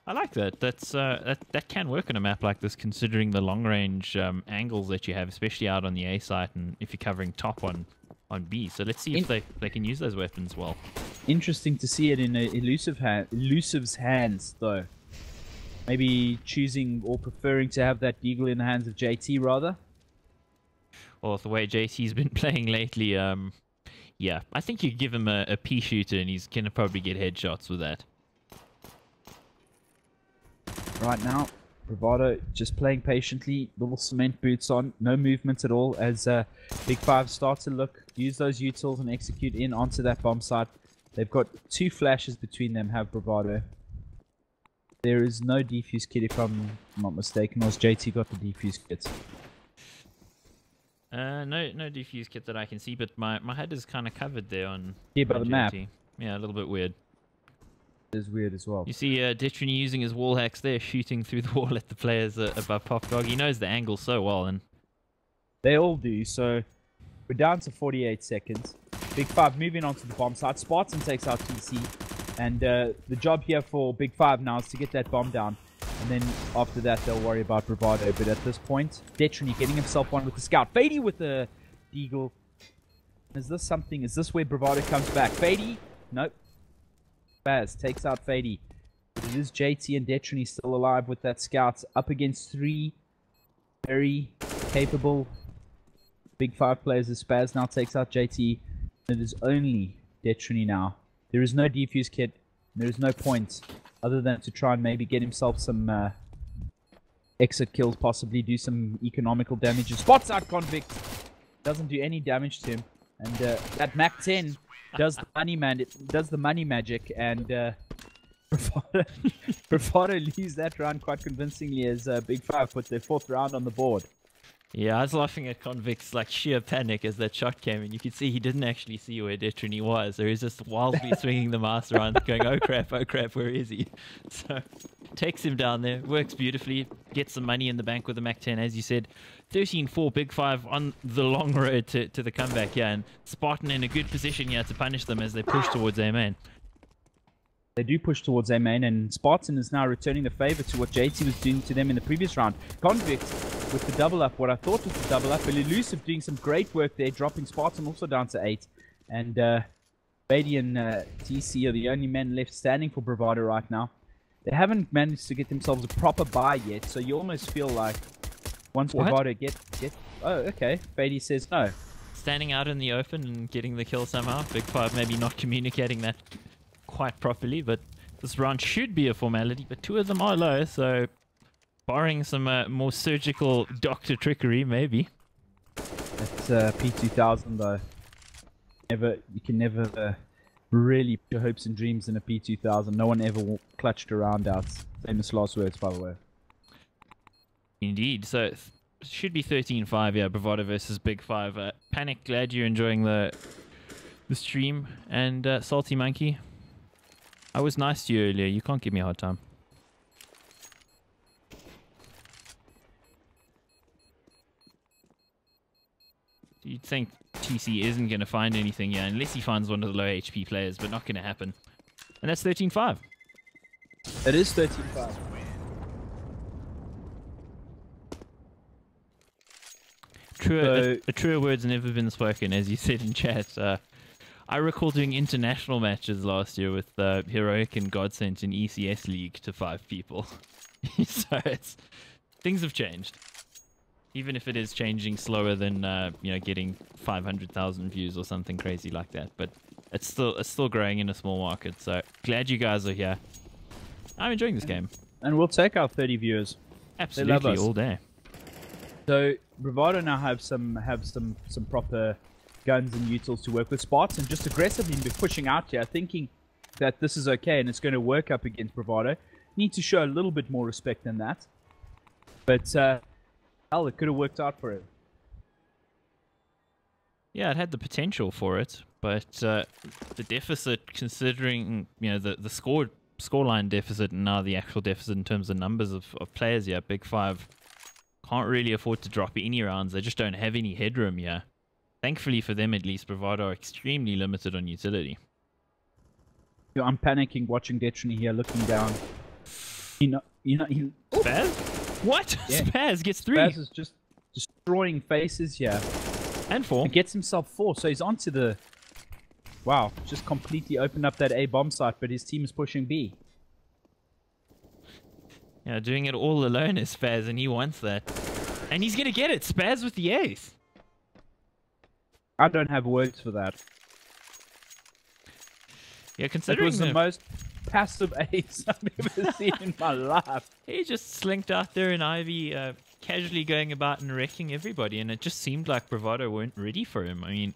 I like that. That can work on a map like this, considering the long range angles that you have, especially out on the A site, and if you're covering top on B. So let's see if they can use those weapons well. Interesting to see it in Elusive's hands, though. Maybe choosing or preferring to have that deagle in the hands of JT rather. Well, the way JT's been playing lately, yeah, I think you give him a pea shooter and he's gonna probably get headshots with that. Right now, Bravado just playing patiently, little cement boots on, no movement at all as Big Five start to use those utils and execute in onto that bomb site. They've got 2 flashes between them, have Bravado. There is no defuse kit if I'm not mistaken, or has JT got the defuse kit? No defuse kit that I can see, but my head is kind of covered there on by the JT. map. Yeah, a little bit weird. It is weird as well. You see Detrony using his wall hacks there, shooting through the wall at the players above Pop Dog. He knows the angle so well, and they all do. So we're down to 48 seconds. Big Five moving on to the bomb site. Spartan takes out TC, and the job here for Big Five now is to get that bomb down. And then after that, they'll worry about Bravado. But at this point, Detrony getting himself one with the scout. Fady with the deagle. Is this something? Is this where Bravado comes back? Fady? Nope. Baz takes out Fady. It is JT and Detrony still alive with that scout. Up against 3 very capable Big Five players. As Spaz now takes out JT. It is only Detrony now. There is no defuse kit. There is no point other than to try and maybe get himself some exit kills, possibly do some economical damage. Spots out Convict. Doesn't do any damage to him. And that Mac 10 does the money magic, and Bravado leaves that round quite convincingly as Big Five put their 4th round on the board. Yeah, I was laughing at Convict's like sheer panic as that shot came in. You could see he didn't actually see where Detrony was. He was just wildly swinging the mouse around, going, oh crap, where is he? So, takes him down there, works beautifully, gets some money in the bank with the Mac 10, as you said. 13-4, Big Five on the long road to the comeback here, and Spartan in a good position here to punish them as they push towards their main. They do push towards their main, and Spartan is now returning the favor to what JT was doing to them in the previous round. Convict with the double up, what I thought was the double up, but Elusive doing some great work there, dropping Spartan also down to 8. And Beatty and TC are the only men left standing for Bravado right now. They haven't managed to get themselves a proper buy yet, so you almost feel like once Bravado get... Oh, okay. Beatty says no. Standing out in the open and getting the kill somehow. Big Five maybe not communicating that quite properly, but this round should be a formality, but 2 of them are low, so barring some more surgical doctor trickery, maybe. That's P2000 though. You can never really put your hopes and dreams in a P2000. No one ever clutched a round out. Famous last words, by the way. Indeed. So it should be 13-5, yeah, Bravado versus Big Five. Panic, glad you're enjoying the stream. And Salty Monkey, I was nice to you earlier. You can't give me a hard time. You'd think TC isn't going to find anything here unless he finds one of the low HP players, but not going to happen. And that's 13-5. It is 13-5. A truer word's never been spoken, as you said in chat. I recall doing international matches last year with Heroic and Godsent in ECS League to 5 people. So things have changed. Even if it is changing slower than getting 500,000 views or something crazy like that, but it's still growing in a small market. So glad you guys are here. I'm enjoying this game, and we'll take our 30 viewers. Absolutely, all day. So Bravado now have some proper guns and utils to work with. Spartan just aggressively pushing out here, thinking that this is okay and it's going to work up against Bravado. Need to show a little bit more respect than that, but hell, it could have worked out for it. Yeah, it had the potential for it, but the deficit, considering the scoreline deficit and now the actual deficit in terms of numbers of players here, Big Five can't really afford to drop any rounds. They just don't have any headroom here. Thankfully for them, at least, Bravado are extremely limited on utility. I'm panicking watching Detrony here, looking down. Spaz? What? Yeah. Spaz gets 3. Spaz is just destroying faces here. And 4. He gets himself 4, so he's onto the... Wow, just completely opened up that A bomb site, but his team is pushing B. Yeah, doing it all alone is Spaz, and he wants that. And he's going to get it. Spaz with the ace. I don't have words for that. Yeah, considering it was the most passive ace I've ever seen in my life. He just slinked out there in Ivy, casually going about and wrecking everybody, and it just seemed like Bravado weren't ready for him. I mean,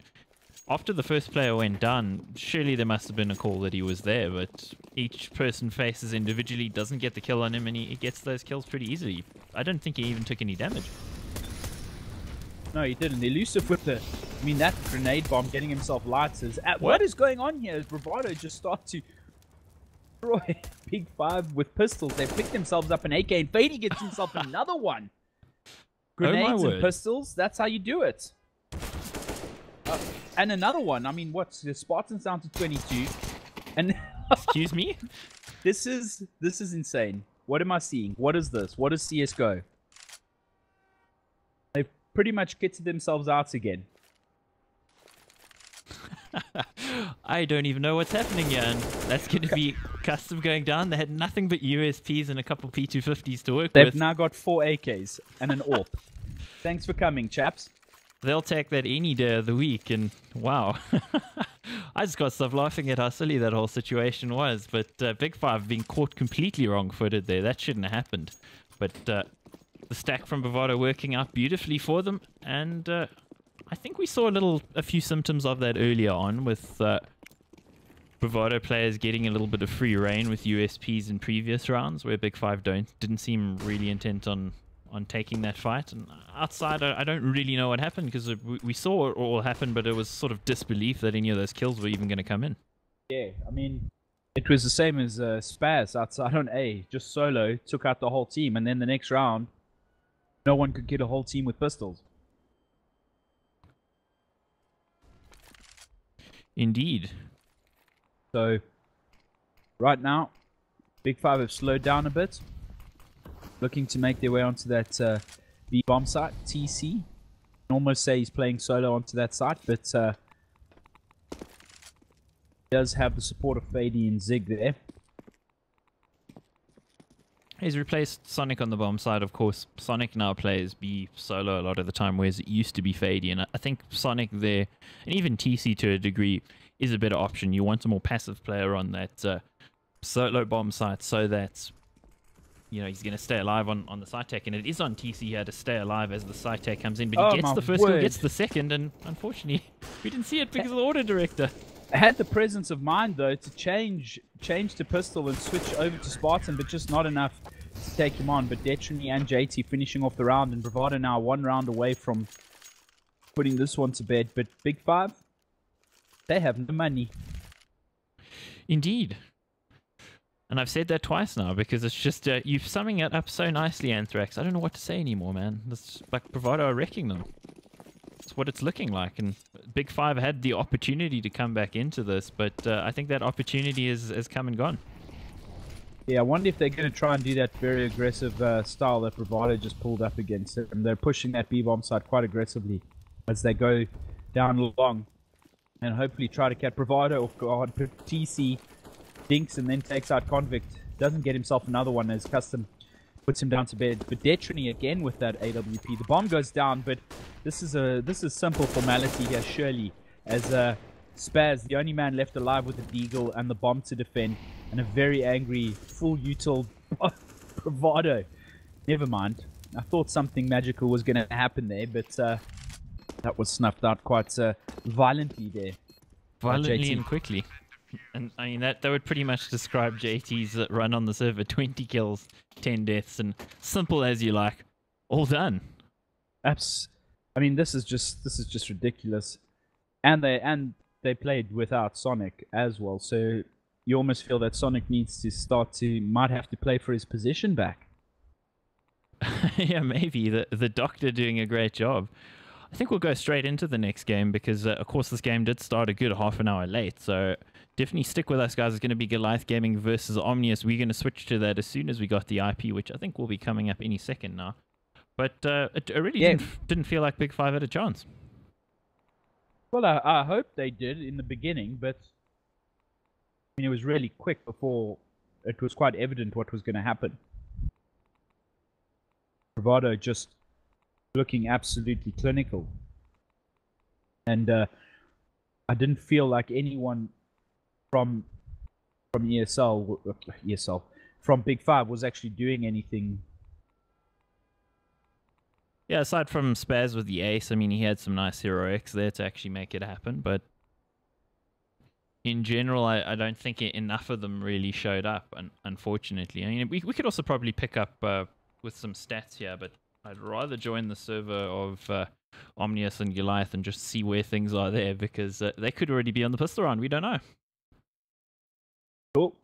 after the first player went down, surely there must have been a call that he was there, but each person faces individually, doesn't get the kill on him, and he gets those kills pretty easily. I don't think he even took any damage. No, he didn't. Elusive with the... I mean, that grenade bomb getting himself lights is... What is going on here? Is Bravado just start to destroy Big Five with pistols? They pick themselves up an AK, and Fady gets himself another one. Grenades and pistols, that's how you do it. And another one. I mean, what's the Spartans down to 22? And excuse me? This is insane. What am I seeing? What is this? What is CS:GO? They've pretty much kitted themselves out again. I don't even know what's happening here, and that's going to be custom going down. They had nothing but USPs and a couple P250s to work with. They've now got 4 AKs and an AWP. Thanks for coming, chaps. They'll take that any day of the week, and wow. I just got stuff laughing at how silly that whole situation was, but Big Five being caught completely wrong-footed there. That shouldn't have happened. But the stack from Bravado working out beautifully for them, and I think we saw a few symptoms of that earlier on with Bravado players getting a little bit of free reign with USPs in previous rounds, where Big Five didn't seem really intent on taking that fight. And outside, I don't really know what happened, because we saw it all happen, but it was sort of disbelief that any of those kills were even going to come in. Yeah, I mean, it was the same as Spaz outside on A, just solo, took out the whole team, and then the next round, no one could get a whole team with pistols. Indeed. So, right now, Big Five have slowed down a bit, looking to make their way onto that B bomb site, TC. I can almost say he's playing solo onto that site, but he does have the support of Fady and Zig there. He's replaced Sonic on the bomb side, of course. Sonic now plays B solo a lot of the time, whereas it used to be Fady. And I think Sonic there, and even TC to a degree, is a better option. You want a more passive player on that solo bomb site, so that he's going to stay alive on the side tech. And it is on TC here to stay alive as the side tech comes in. But he gets the first kill, gets the second, and unfortunately, we didn't see it because of the order director. Had the presence of mind, though, to change to pistol and switch over to Spartan, but just not enough to take him on. But Detrony and JT finishing off the round, and Bravado now 1 round away from putting this one to bed. But Big Five, they have no money. Indeed. And I've said that twice now, because it's just, you're summing it up so nicely, Anthrax. I don't know what to say anymore, man. It's like Bravado are wrecking them. what it's looking like. And Big Five had the opportunity to come back into this, but I think that opportunity has come and gone. Yeah, I wonder if they're going to try and do that very aggressive style that Bravado just pulled up against it. And they're pushing that B-bomb side quite aggressively as they go down long. And hopefully try to catch Bravado off guard. TC dinks and then takes out Convict. Doesn't get himself another one as Custom puts him down to bed. But Detrini again with that AWP. The bomb goes down, but this is simple formality here, surely. As Spaz, the only man left alive with the Deagle and the bomb to defend. And a very angry, full util Bravado. Never mind. I thought something magical was going to happen there, but that was snuffed out quite violently there. Violently and quickly. And I mean, that would pretty much describe JT's run on the server. 20 kills, 10 deaths, and simple as you like. All done. I mean, this is just ridiculous. And they played without Sonic as well, so you almost feel that Sonic needs to might have to play for his position back. Yeah, maybe. The doctor doing a great job. I think we'll go straight into the next game because, of course, this game did start a good half an hour late. So definitely stick with us, guys. It's going to be Goliath Gaming versus Omnius. We're going to switch to that as soon as we got the IP, which I think will be coming up any second now. But it really didn't feel like Big Five had a chance. Well, I hope they did in the beginning, but I mean, it was really quick before it was quite evident what was going to happen. Bravado just looking absolutely clinical. And I didn't feel like anyone from ESL, from Big Five was actually doing anything. Yeah, aside from Spaz with the ace, I mean, he had some nice heroics there to actually make it happen, but in general, I don't think enough of them really showed up, unfortunately. I mean, we could also probably pick up with some stats here, but I'd rather join the server of Omnius and Goliath and just see where things are there, because they could already be on the pistol round. We don't know. Cool.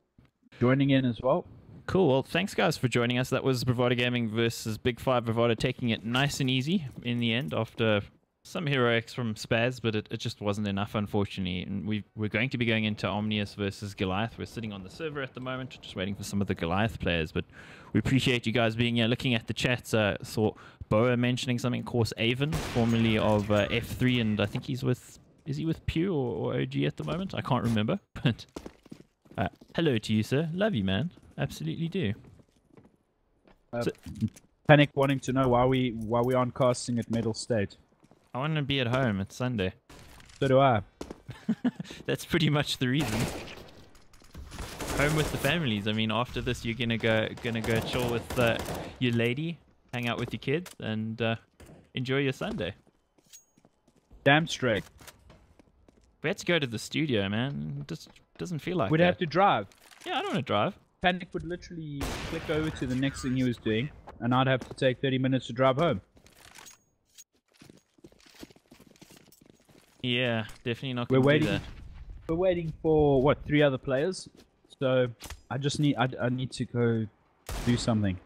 Joining in as well. Cool. Well, thanks, guys, for joining us. That was Bravado Gaming versus Big Five. Bravado taking it nice and easy in the end after some heroics from Spaz, but it just wasn't enough, unfortunately. And we're going to be going into Omnius versus Goliath. We're sitting on the server at the moment, just waiting for some of the Goliath players. But we appreciate you guys being here, looking at the chat. Saw Boa mentioning something, of course, Avon, formerly of F3, and I think he's with, is he with Pew or OG at the moment? I can't remember. But hello to you, sir. Love you, man. Absolutely do. Panic wanting to know why we aren't casting at Metal State. I want to be at home. It's Sunday. So do I. That's pretty much the reason. Home with the families. I mean, after this, you're gonna go chill with your lady, hang out with your kids, and enjoy your Sunday. Damn straight. We had to go to the studio, man. It just doesn't feel like We'd have to drive. Yeah, I don't want to drive. Panic would literally click over to the next thing he was doing, and I'd have to take 30 minutes to drive home. Yeah, definitely not going to do that. We're waiting for, what, 3 other players? So, I need to go do something.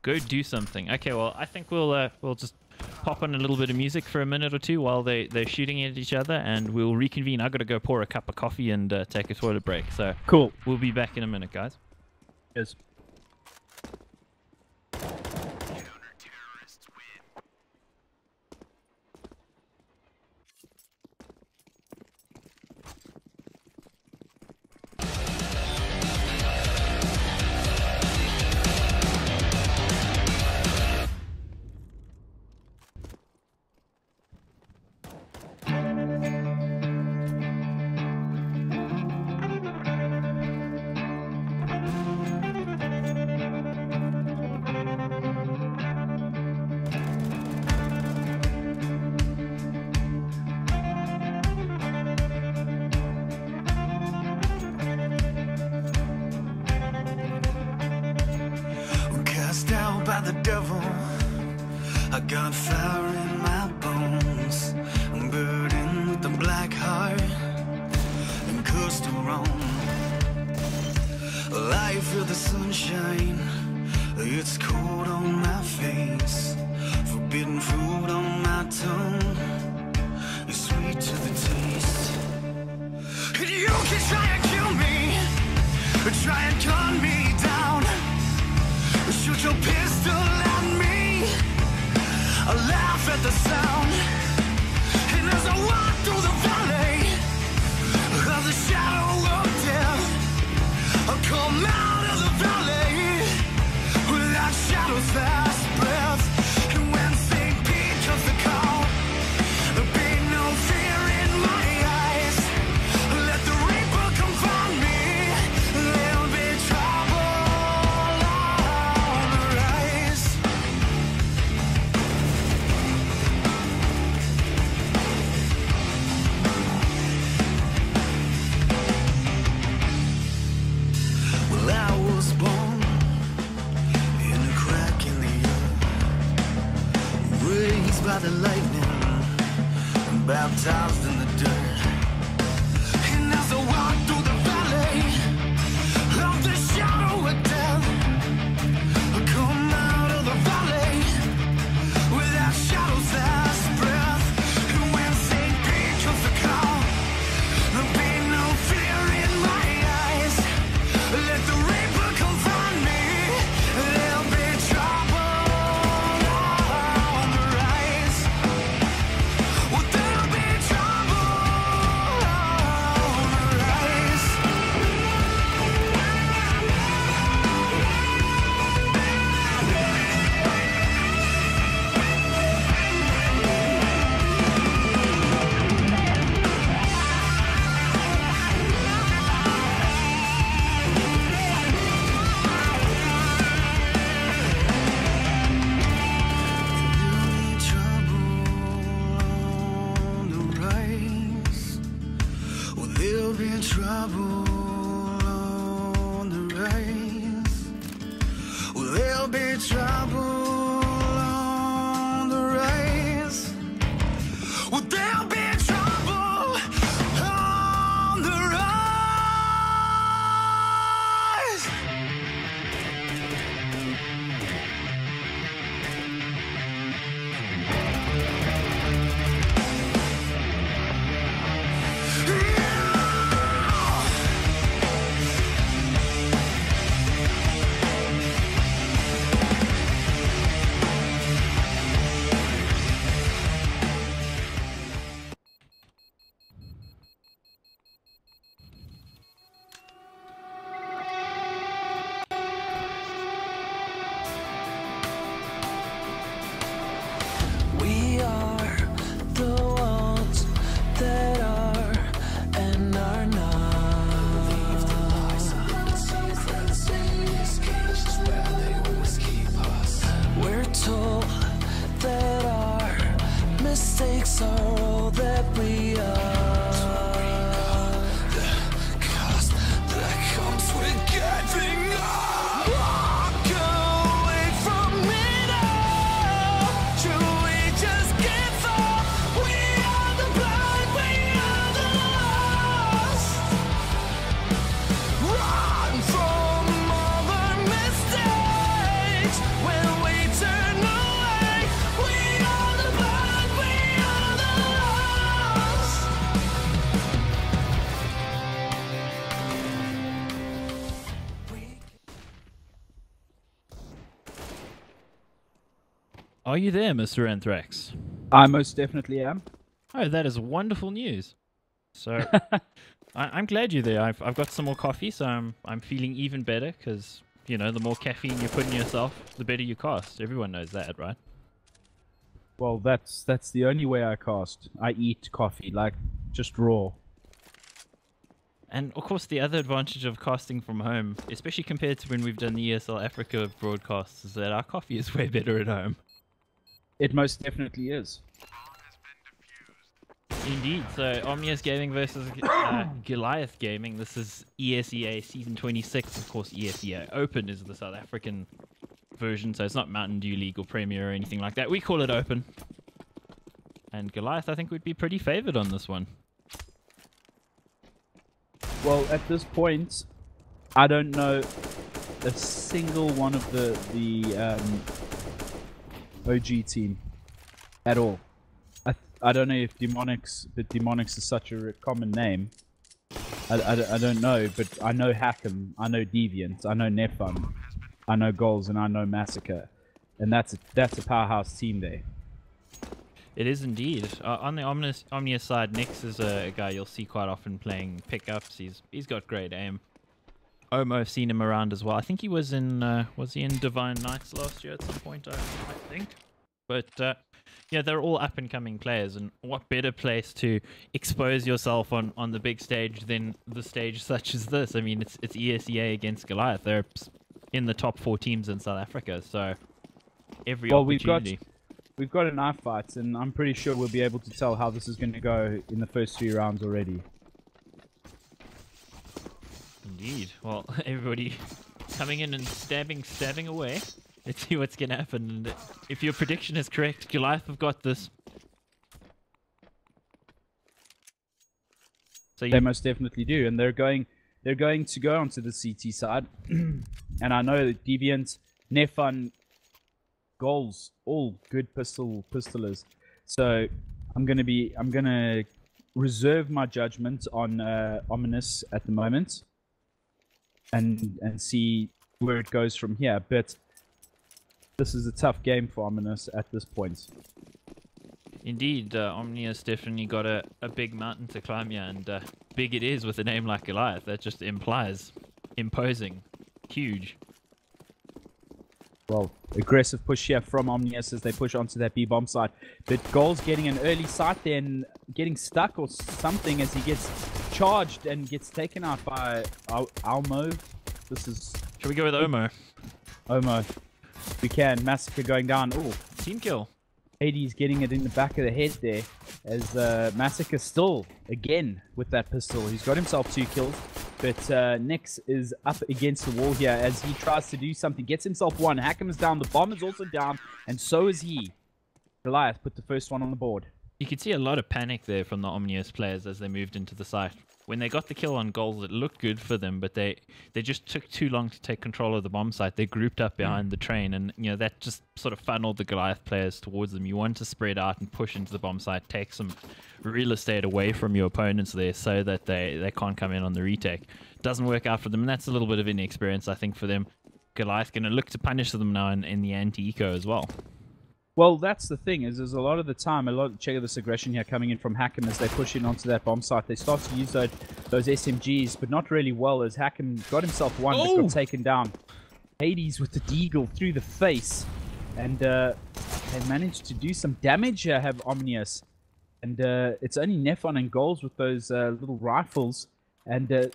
Go do something. Okay, well, I think we'll just pop on a little bit of music for a minute or two while they're shooting at each other, and we'll reconvene. I've got to go pour a cup of coffee and take a toilet break. So cool. We'll be back in a minute, guys. Yes. The devil, I got fire in my bones. I'm burdened with the black heart and cursed and wrong. I feel the sunshine, it's cold on my face, forbidden fruit on my tongue. try and kill me, try and gun me down. Shoot your pistol at me, I laugh at the sound. And as I walk through the valley of the shadow of death, I come out of the valley without shadows last breath. And when St. Pete comes to call, there'll be no fear in my eyes. Let the reaper come find me, there'll be trouble on the rise. Well, I was born in a crack in the earth, raised by the lightning, and baptized in the dirt. And as I walk through the valley of the shadow of death, I come out of the valley without shadows last breath. And when St. Pete comes to call, there'll be no fear in my eyes. Let the reaper come find me, there'll be trouble on the rise. Well, there'll be trouble on the rise. There'll be trouble on the rise. Well, there'll be trouble on the rise. Well, there'll be trouble on the rise. We are the ones that are and are not. Believe the lies of the secrets in these cages where they always keep us. We're told that our mistakes are all that we are. The cost that comes with giving up. Walk away from it all. Should we just give up? We are the blind, we are the lost. Run from all our mistakes. When we turn away, we are the blind, we are the lost. Are you there, Mr. Anthrax? I most definitely am. Oh, that is wonderful news. So, I'm glad you're there. I've got some more coffee, so I'm feeling even better because, you know, the more caffeine you put in yourself, the better you cast. Everyone knows that, right? Well, that's the only way I cast. I eat coffee, like just raw. And of course, the other advantage of casting from home, especially compared to when we've done the ESL Africa broadcasts, is that our coffee is way better at home. It most definitely is. Indeed. So Omnius Gaming versus Goliath Gaming. This is ESEA Season 26. Of course, ESEA Open is the South African version, so it's not Mountain Dew League or Premier or anything like that. We call it Open. And Goliath, I think, would be pretty favored on this one. Well, at this point, I don't know a single one of the OG team at all. I don't know if Demonics, but Demonics is such a common name. I don't know, but I know Hack'em, I know Deviant, I know Nefun, I know Goals, and I know Massacre, and that's a powerhouse team there. It is indeed. On the Omnius side, Nyx is a guy you'll see quite often playing pickups. He's got great aim. Omo, I've seen him around as well. I think he was in Divine Knights last year at some point, I think. But yeah, they're all up and coming players, and what better place to expose yourself on the big stage than the stage such as this? I mean, it's ESEA against Goliath. They're in the top 4 teams in South Africa, so every opportunity. We've got a knife fight, and I'm pretty sure we'll be able to tell how this is going to go in the first 3 rounds already. Indeed. Well, everybody coming in and stabbing away. Let's see what's going to happen. And if your prediction is correct, Goliath have got this. So they most definitely do, and they're going to go onto the CT side. And I know that Deviant, Nefun, Goals, all good pistolers. So I'm gonna reserve my judgment on Omnius at the moment, and see where it goes from here. But this is a tough game for Omnius at this point. Indeed, Omnius definitely got a big mountain to climb here, and big it is with a name like Goliath. That just implies imposing, huge. Well, aggressive push here from Omnius as they push onto that B-bomb side. But Goals getting an early sight there and getting stuck or something as he gets charged and gets taken out by Almo. This is... Shall we go with Omo? Omo. We can. Massacre going down. Oh, team kill. Hades getting it in the back of the head there as Massacre still, again, with that pistol. He's got himself 2 kills. But Nyx is up against the wall here as he tries to do something. Gets himself 1. Hack'em is down. The bomb is also down. And so is he. Goliath put the first one on the board. You could see a lot of panic there from the Omnius players as they moved into the site. When they got the kill on Goals, it looked good for them, but they just took too long to take control of the bomb site. They grouped up behind the train, and that just sort of funneled the Goliath players towards them. You want to spread out and push into the bomb site, take some real estate away from your opponents there so that they can't come in on the retake. Doesn't work out for them, and that's a little bit of inexperience, I think, for them. Goliath going to look to punish them now in the anti-eco as well. Well, that's the thing, is there's a lot of the time, check out this aggression here coming in from Hack'em as they push in onto that bomb site. They start to use those SMGs, but not really well, as Hack'em got himself 1, but got taken down. Hades with the deagle through the face, and they managed to do some damage here, have Omnius. And it's only Nefun and Goals with those little rifles, and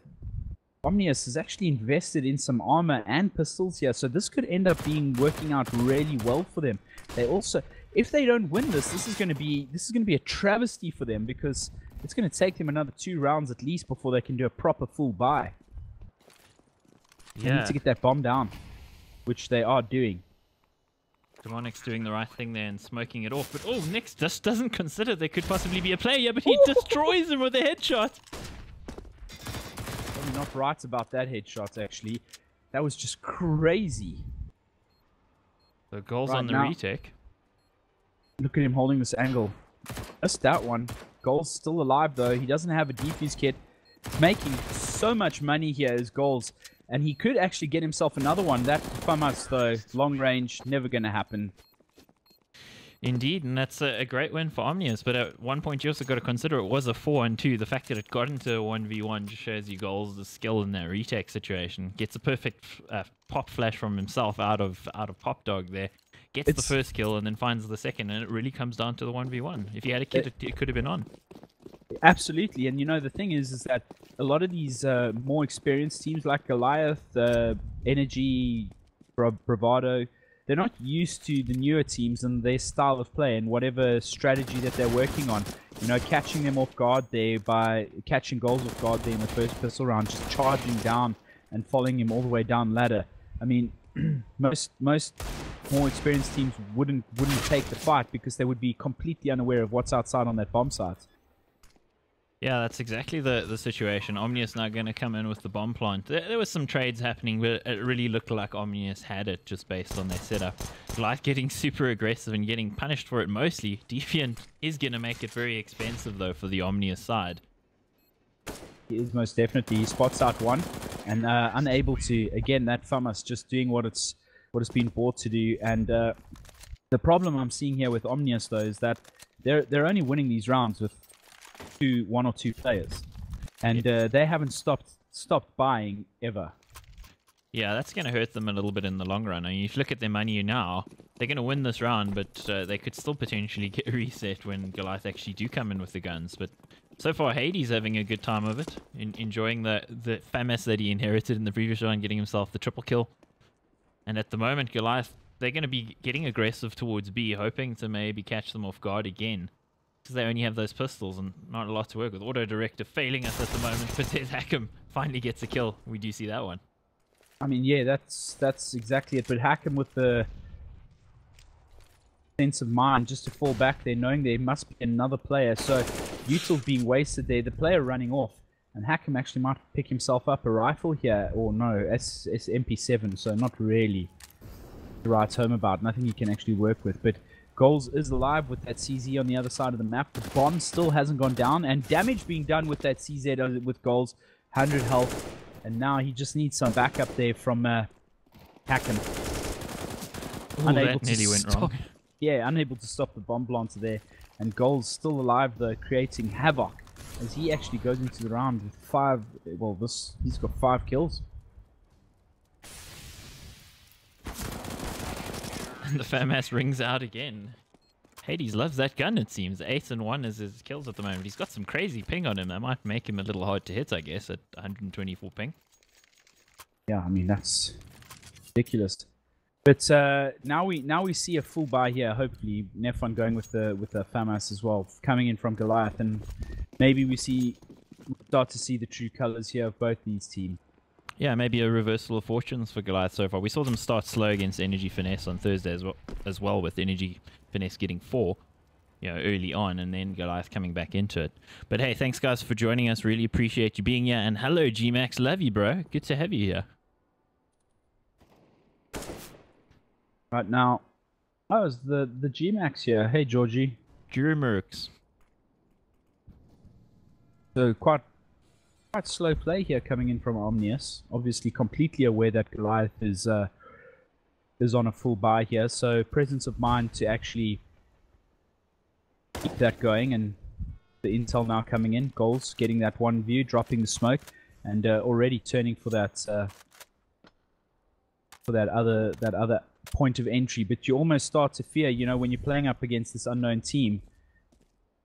Omnius has actually invested in some armor and pistols here, so this could end up working out really well for them. They also, if they don't win this is going to be a travesty for them, because it's going to take them another 2 rounds at least before they can do a proper full buy. They need to get that bomb down, which they are doing. Demonic's doing the right thing there and smoking it off, but Nyx just doesn't consider there could possibly be a player, but he destroys him with a headshot. Probably not right about that headshot, actually. That was just crazy. The Goals on the retake. Look at him holding this angle. Missed that one. Goals still alive, though. He doesn't have a defuse kit. Making so much money here is Goals. And he could actually get himself another one. That FAMAS, though, long range, never going to happen. Indeed, and that's a great win for Omnius. But at one point, you also got to consider it was a 4-on-2. The fact that it got into a 1v1 just shows you Goals the skill in that retake situation. Gets a perfect pop flash from himself out of Pop Dog there. Gets the first kill and then finds the second, and it really comes down to the 1v1. If he had a kit, it could have been on. Absolutely, and the thing is that a lot of these more experienced teams like Goliath, Energy, Bravado, they're not used to the newer teams and their style of play and whatever strategy that they're working on. Catching them off guard there by catching Goals off guard there in the first pistol round, just charging down and following him all the way down ladder. I mean, most more experienced teams wouldn't take the fight because they would be completely unaware of what's outside on that bomb site. Yeah, that's exactly the situation. Omnius now going to come in with the bomb plant. There was some trades happening, but it really looked like Omnius had it just based on their setup. Goliath getting super aggressive and getting punished for it mostly. Deviant is going to make it very expensive, though, for the Omnius side. He is most definitely. He spots out one and unable to. Again, that FAMAS just doing what it's been bought to do. And the problem I'm seeing here with Omnius though is that they're only winning these rounds with one or two players, and they haven't stopped buying ever. Yeah, that's going to hurt them a little bit in the long run. I mean, if you look at their money now, they're going to win this round, but they could still potentially get a reset when Goliath actually do come in with the guns. But so far, Hades having a good time of it, enjoying the FAMAS that he inherited in the previous round, getting himself the triple kill. And at the moment, Goliath, they're going to be getting aggressive towards B, hoping to maybe catch them off guard again. Because they only have those pistols and not a lot to work with. Auto director failing us at the moment, but there's Hack'em finally gets a kill. We do see that one. I mean, yeah, that's exactly it. But Hack'em with the sense of mind just to fall back there, knowing there must be another player. So Util being wasted there, the player running off, and Hack'em actually might pick himself up a rifle here, or no, it's MP7, so not really to write home about. Nothing you can actually work with. But Goals is alive with that CZ on the other side of the map. The bomb still hasn't gone down, and damage being done with that CZ with Goals, 100 health. And now he just needs some backup there from Hack'em. Unable that nearly went wrong. Yeah, unable to stop the bomb planter there. And Gold's still alive though, creating havoc as he actually goes into the round with 5. Well, he's got 5 kills. And the FAMAS rings out again. Hades loves that gun, it seems. 8 and 1 is his kills at the moment. He's got some crazy ping on him. That might make him a little hard to hit, I guess, at 124 ping. Yeah, I mean, that's ridiculous. But now we see a full buy here. Hopefully, Nefon going with the FAMAS as well, coming in from Goliath, and maybe we start to see the true colors here of both these teams. Yeah, maybe a reversal of fortunes for Goliath so far. We saw them start slow against Energy Finesse on Thursday as well with Energy Finesse getting 4, early on, and then Goliath coming back into it. But hey, thanks guys for joining us. Really appreciate you being here. And hello, G-Max. Love you, bro. Good to have you here. Right now, it's the G-Max here. Hey, Georgie. Germerks. So quite slow play here coming in from Omnius. Obviously completely aware that Goliath is on a full buy here, so presence of mind to actually keep that going. And the intel now coming in. Goals getting that one view, dropping the smoke, and already turning for that other point of entry. But you almost start to fear, when you're playing up against this unknown team,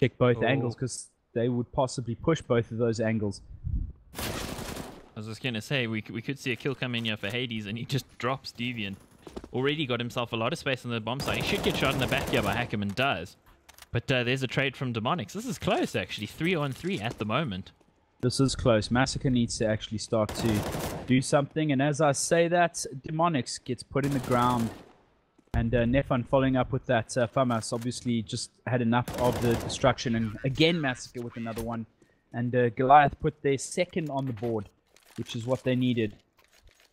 check both angles, because they would possibly push both of those angles. I was just going to say, we could see a kill come in here for Hades, and he just drops Deviant. Already got himself a lot of space on the bomb site. He should get shot in the back here by Hack'em, and does. But there's a trade from Demonics. This is close, actually. 3-on-3 at the moment. This is close. Massacre needs to actually start to do something. And as I say that, Demonics gets put in the ground. And Nefon following up with that FAMAS obviously just had enough of the destruction. And again, Massacre with another one. And Goliath put their second on the board, which is what they needed.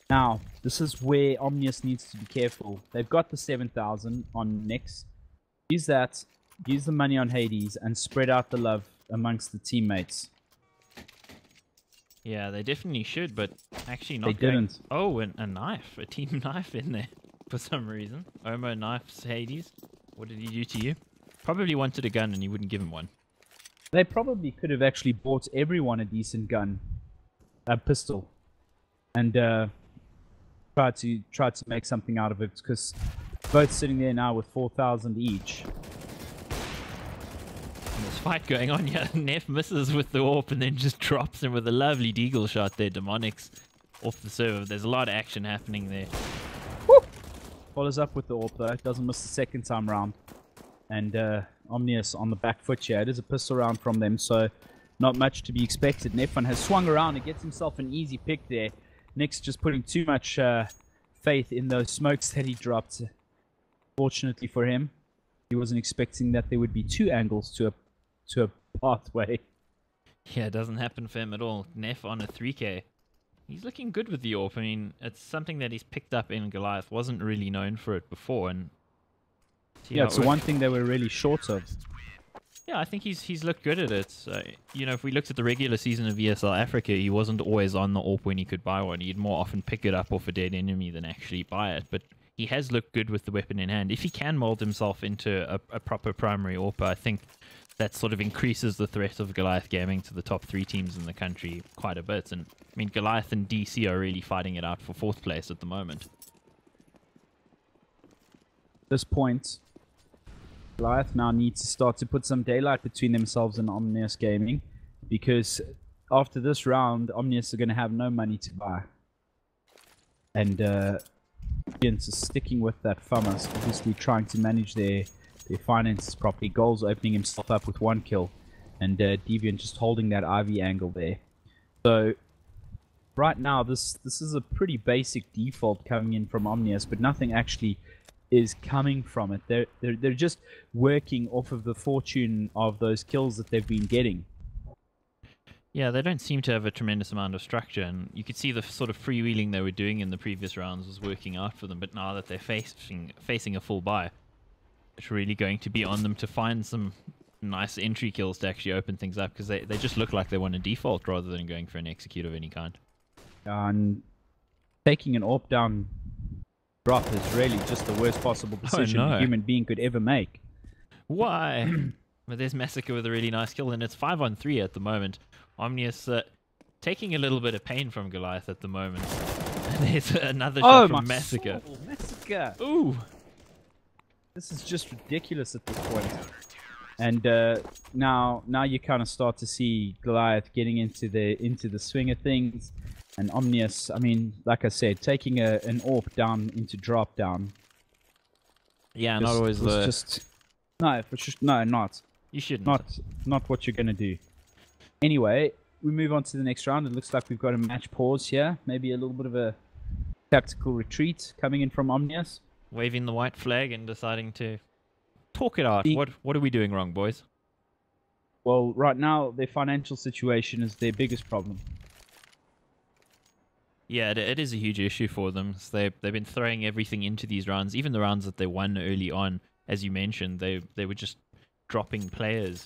Now, this is where Omnius needs to be careful. They've got the 7,000 on Nyx. Use that, use the money on Hades, and spread out the love amongst the teammates. Yeah, they definitely should, but actually not. They didn't. Oh, and a knife. A team knife in there for some reason. Omo knifes Hades. What did he do to you? Probably wanted a gun and you wouldn't give him one. They probably could have actually bought everyone a decent gun. A pistol. And tried to make something out of it, because both sitting there now with 4,000 each. And there's fight going on here. Neff misses with the AWP and then just drops him with a lovely deagle shot there. Demonics off the server. There's a lot of action happening there. Woo! Follows up with the AWP though. Doesn't miss the second time round. And Omnius on the back foot here. It is a pistol round from them, so not much to be expected. Nefon has swung around and gets himself an easy pick there. Nick's just putting too much faith in those smokes that he dropped. Fortunately for him, he wasn't expecting that there would be 2 angles to a pathway. Yeah, it doesn't happen for him at all. Neff on a 3k. He's looking good with the AWP. I mean, it's something that he's picked up in Goliath. Wasn't really known for it before. And yeah, it's the one thing they were really short of. Yeah, I think he's looked good at it. You know, if we looked at the regular season of ESL Africa, he wasn't always on the AWP when he could buy one. He'd more often pick it up off a dead enemy than actually buy it. But he has looked good with the weapon in hand. If he can mold himself into a proper primary AWP, I think that sort of increases the threat of Goliath Gaming to the top 3 teams in the country quite a bit. And I mean, Goliath and DC are really fighting it out for 4th place at the moment. At this point, Goliath now needs to start to put some daylight between themselves and Omnius Gaming, because after this round, Omnius are going to have no money to buy. And Deviants is sticking with that FAMAS, obviously trying to manage their finances properly. Goals opening himself up with 1 kill, and Deviant just holding that IV angle there. So right now, this is a pretty basic default coming in from Omnius, but nothing actually is coming from it. They're just working off of the fortune of those kills that they've been getting. Yeah, they don't seem to have a tremendous amount of structure, and you could see the sort of freewheeling they were doing in the previous rounds was working out for them, but now that they're facing a full buy, it's really going to be on them to find some nice entry kills to actually open things up, because they just look like they want a default rather than going for an execute of any kind. And taking an AWP down drop is really just the worst possible decision a human being could ever make. Why? But there's Massacre with a really nice kill, and it's 5-on-3 at the moment. Omnius taking a little bit of pain from Goliath at the moment. And there's another shot from Massacre. Soul, Massacre! Ooh! This is just ridiculous at this point. And now you kind of start to see Goliath getting into the swing of things. And Omnius, I mean, like I said, taking an AWP down into drop down. Yeah, not always the... not. You shouldn't. Not what you're going to do. Anyway, we move on to the next round. It looks like we've got a match pause here. Maybe a little bit of a tactical retreat coming in from Omnius. Waving the white flag and deciding to talk it out. What are we doing wrong, boys? Well, right now, their financial situation is their biggest problem. Yeah, it is a huge issue for them. So they've been throwing everything into these rounds. Even the rounds that they won early on, as you mentioned, they were just dropping players.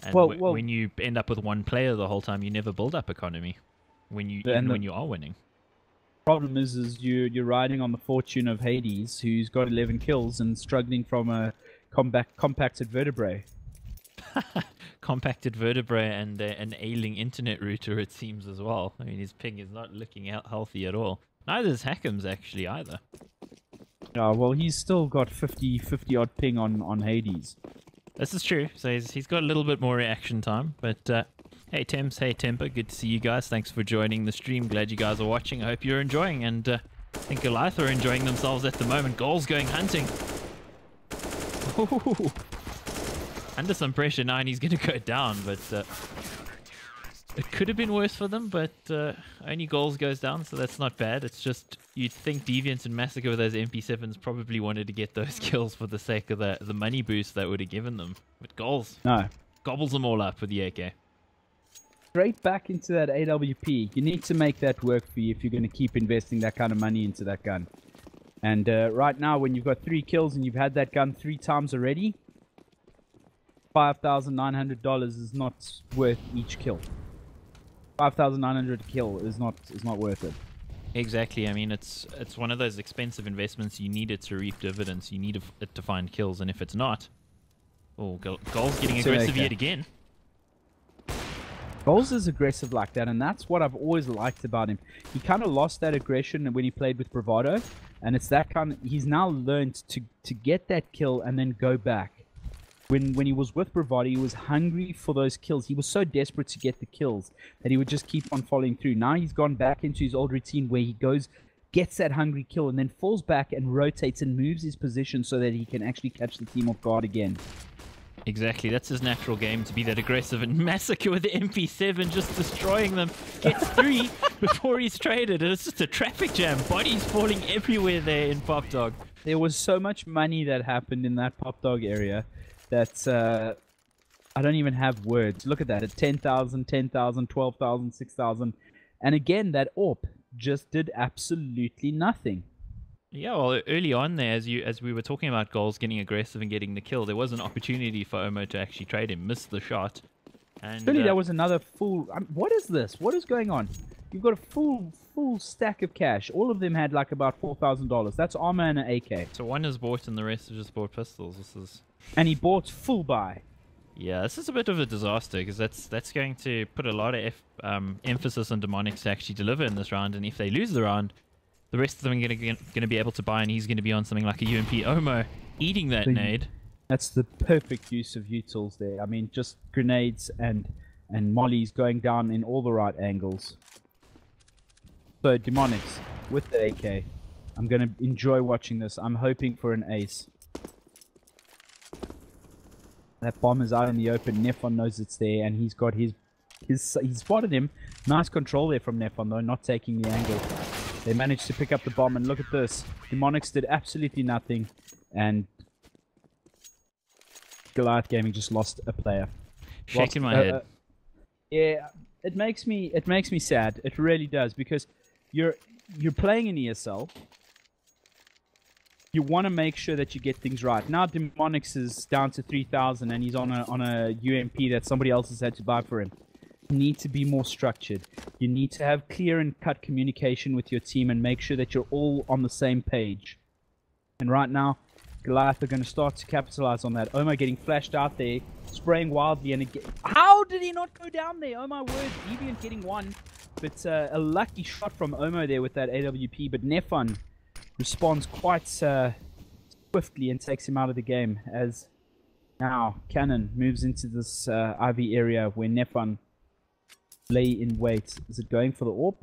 And when you end up with 1 player the whole time, you never build up economy. When you are winning. Problem is you're riding on the fortune of Hades, who's got 11 kills and struggling from a compacted vertebrae. Compacted vertebrae and an ailing internet router, it seems, as well. I mean, his ping is not looking healthy at all. Neither is Hackham's, actually, either. Oh, well, he's still got 50 odd ping on Hades. This is true. So he's got a little bit more reaction time. But hey, Temps, hey, Temper, good to see you guys. Thanks for joining the stream. Glad you guys are watching. I hope you're enjoying. And I think Goliath are enjoying themselves at the moment. Goals going hunting. Ooh. Under some pressure now, and he's going to go down, but it could have been worse for them, but only Goals goes down, so that's not bad. It's just, you'd think Deviants and Massacre with those MP7s probably wanted to get those kills for the sake of the money boost that would have given them. But Goals gobbles them all up with the AK. Straight back into that AWP. You need to make that work for you if you're going to keep investing that kind of money into that gun. And right now, when you've got 3 kills and you've had that gun 3 times already, $5,900 is not worth each kill. 5,900 kill is not worth it. Exactly. I mean, it's one of those expensive investments. You need it to reap dividends. You need it to find kills, and if it's not, Goals getting aggressive yet again. Goals is aggressive like that, and that's what I've always liked about him. He kind of lost that aggression when he played with Bravado, and it's that kind of, he's now learned to get that kill and then go back. When he was with Bravado, he was hungry for those kills. He was so desperate to get the kills that he would just keep on following through. Now he's gone back into his old routine where he goes, gets that hungry kill, and then falls back and rotates and moves his position so that he can actually catch the team off guard again. Exactly, that's his natural game, to be that aggressive, and Massacre with the MP7 just destroying them. Gets 3 before he's traded, and it's just a traffic jam. Bodies falling everywhere there in Pop Dog. There was so much money that happened in that Pop Dog area that I don't even have words. Look at that, at 10,000, 10,000, 12,000, 6,000. And again, that AWP just did absolutely nothing. Yeah, well, early on there, as we were talking about goals getting aggressive and getting the kill, there was an opportunity for Omo to actually trade him, missed the shot, and Surely that was another full. What is this? What is going on? You've got a full stack of cash. All of them had like about $4,000. That's armor and an AK. so one is bought and the rest have just bought pistols. This is And he bought full buy. Yeah, this is a bit of a disaster because that's going to put a lot of emphasis on Demonics to actually deliver in this round, and if they lose the round, the rest of them are going to be able to buy, and he's going to be on something like a UMP. Omo eating that nade. That's the perfect use of utils there. I mean, just grenades and mollies going down in all the right angles. So Demonics with the AK. I'm going to enjoy watching this. I'm hoping for an ace. That bomb is out in the open. Nefon knows it's there, and he's got he spotted him. Nice control there from Nefon, though, not taking the angle. They managed to pick up the bomb, and look at this. Demonics did absolutely nothing, and Goliath Gaming just lost a player. Shaking my head. Yeah, it makes me sad. It really does, because you're playing in ESL. You want to make sure that you get things right. Now Demonics is down to 3,000 and he's on a UMP that somebody else has had to buy for him. You need to be more structured. You need to have clear and cut communication with your team and make sure that you're all on the same page. And right now, Goliath are going to start to capitalize on that. Omo getting flashed out there, spraying wildly, and again, how did he not go down there? Oh my word, Deviant getting one. But a lucky shot from Omo there with that AWP, but Nefon responds quite swiftly and takes him out of the game, as now Cannon moves into this IV area where Nefon lay in wait. Is it going for the AWP?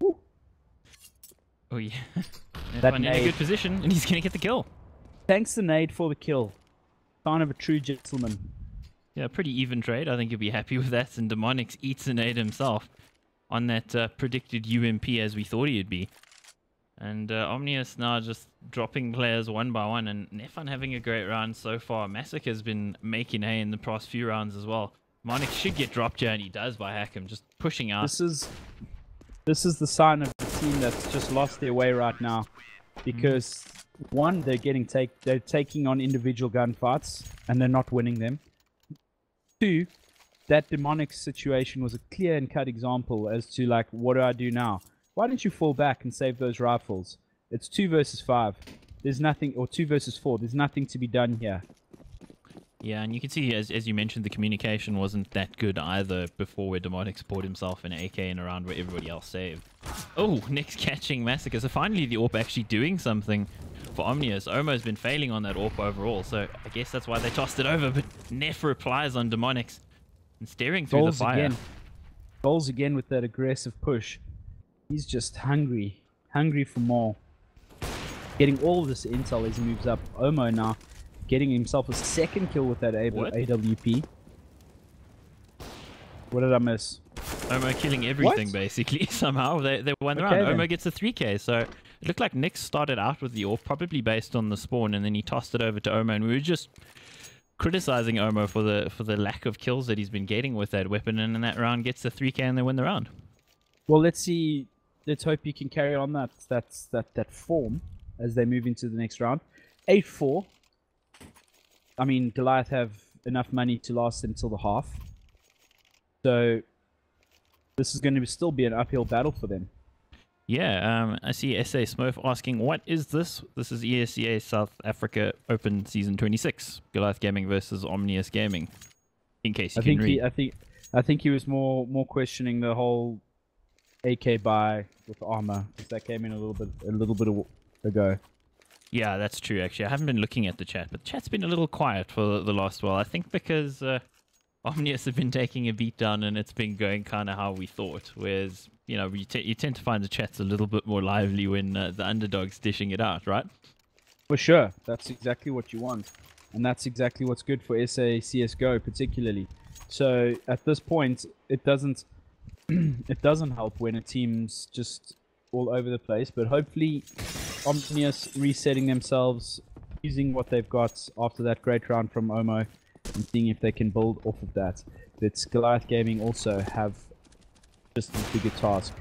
Ooh. Oh yeah. That Nefon in a good position, and he's going to get the kill. Thanks the nade for the kill. Sign of a true gentleman. Yeah, pretty even trade. I think you'll be happy with that. And Demonics eats a nade himself on that predicted UMP as we thought he'd be. And Omnius now just dropping players one by one, and Nefon having a great round so far. Massacre's been making hay in the past few rounds as well. Monix should get dropped here, and he does by Hackham, just pushing out. This is the sign of the team that's just lost their way right now, because one, they're taking on individual gunfights and they're not winning them. Two, that Demonic situation was a clear and cut example as to, like, what do I do now? Why don't you fall back and save those rifles? It's 2 versus 5. There's nothing, or 2 versus 4. There's nothing to be done here. Yeah, and you can see, as you mentioned, the communication wasn't that good either before, where Demonic poured himself in AK in a round where everybody else saved. Oh, Nick's catching Massacre. So finally the AWP actually doing something for Omnius. Omo's been failing on that AWP overall, so I guess that's why they tossed it over. But Neff replies on Demonics and staring through the fire. Goals again with that aggressive push. He's just hungry for more. Getting all of this intel as he moves up. Omo now getting himself a second kill with that AWP. What did I miss? Omo killing everything, basically, somehow. They won the round. Then. Omo gets a 3k, so it looked like Nick started out with the AWP, probably based on the spawn, and then he tossed it over to Omo, and we were just criticizing Omo for the lack of kills that he's been getting with that weapon, and in that round gets the 3k and they win the round. Well, let's see. Let's hope you can carry on that form as they move into the next round. 8-4. I mean, Goliath have enough money to last until the half. So this is going to still be an uphill battle for them. Yeah, I see SA Smurf asking, what is this? This is ESEA South Africa Open Season 26. Goliath Gaming versus Omnius Gaming. In case you can read. I think he was more questioning the whole AK buy with armor, because that came in a little bit ago. Yeah, that's true, actually. I haven't been looking at the chat, but the chat's been a little quiet for the last while. I think because Omnius have been taking a beat down and it's been going kind of how we thought. Whereas, you know, you tend to find the chats a little bit more lively when the underdog's dishing it out, right? For sure. That's exactly what you want. And that's exactly what's good for SA CSGO particularly. So at this point, it doesn't help when a team's just all over the place, but hopefully Omnius resetting themselves, using what they've got after that great round from Omo, and seeing if they can build off of that. But Goliath Gaming also have just a bigger task.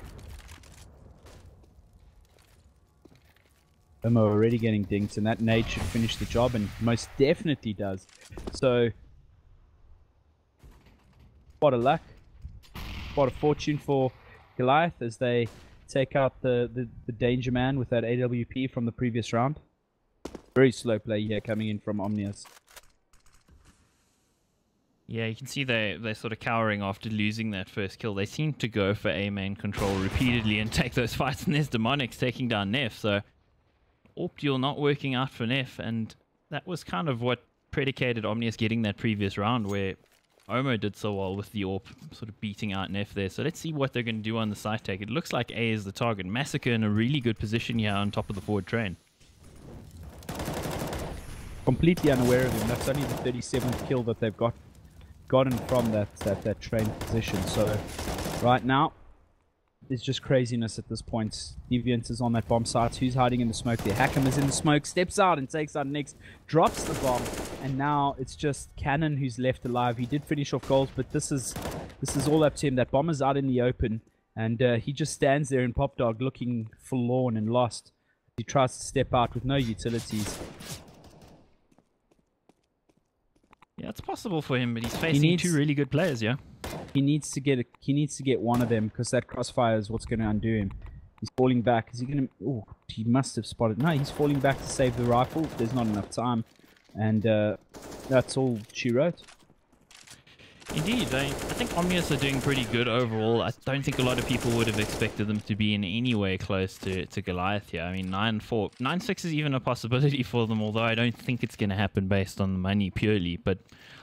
Omo already getting dinked, and that nade should finish the job, and most definitely does. So, what a luck, what a fortune for Goliath as they take out the danger man with that AWP from the previous round. Very slow play here coming in from Omnius. Yeah, you can see they're sort of cowering after losing that first kill. They seem to go for A main control repeatedly and take those fights, and there's Demonics taking down Neff. So AWP duel not working out for Neff, and that was kind of what predicated Omnius getting that previous round where Omo did so well with the AWP sort of beating out Neff there. So let's see what they're going to do on the side take. It looks like A is the target. Massacre in a really good position here on top of the forward train. Completely unaware of him. That's only the 37th kill that they've gotten from that train position. So right now it's just craziness at this point. Deviant is on that bomb site. Who's hiding in the smoke there? Hackam is in the smoke, steps out and takes out Nix, drops the bomb, and now it's just Cannon who's left alive. He did finish off goals, but this is all up to him. That bomb is out in the open, and he just stands there in Pop Dog looking forlorn and lost. He tries to step out with no utilities. Yeah, it's possible for him, but he's facing two really good players, yeah. He needs to get one of them, because that crossfire is what's going to undo him. He's falling back. Is he going to... Oh, he must have spotted... No, he's falling back to save the rifle. There's not enough time. And that's all she wrote. Indeed. I think Omnius are doing pretty good overall. I don't think a lot of people would have expected them to be in any way close to Goliath here. I mean, 9-4. 9-6 is even a possibility for them, although I don't think it's going to happen based on the money purely. But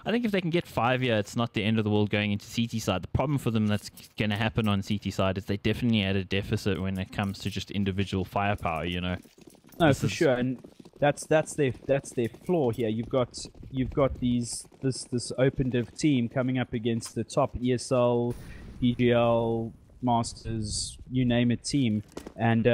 I think if they can get 5 here, it's not the end of the world going into CT side. The problem for them that's going to happen on CT side is they definitely had a deficit when it comes to just individual firepower, you know. No, for sure. And that's their flaw here. You've got this open div team coming up against the top ESL, DGL, Masters, you name it team, and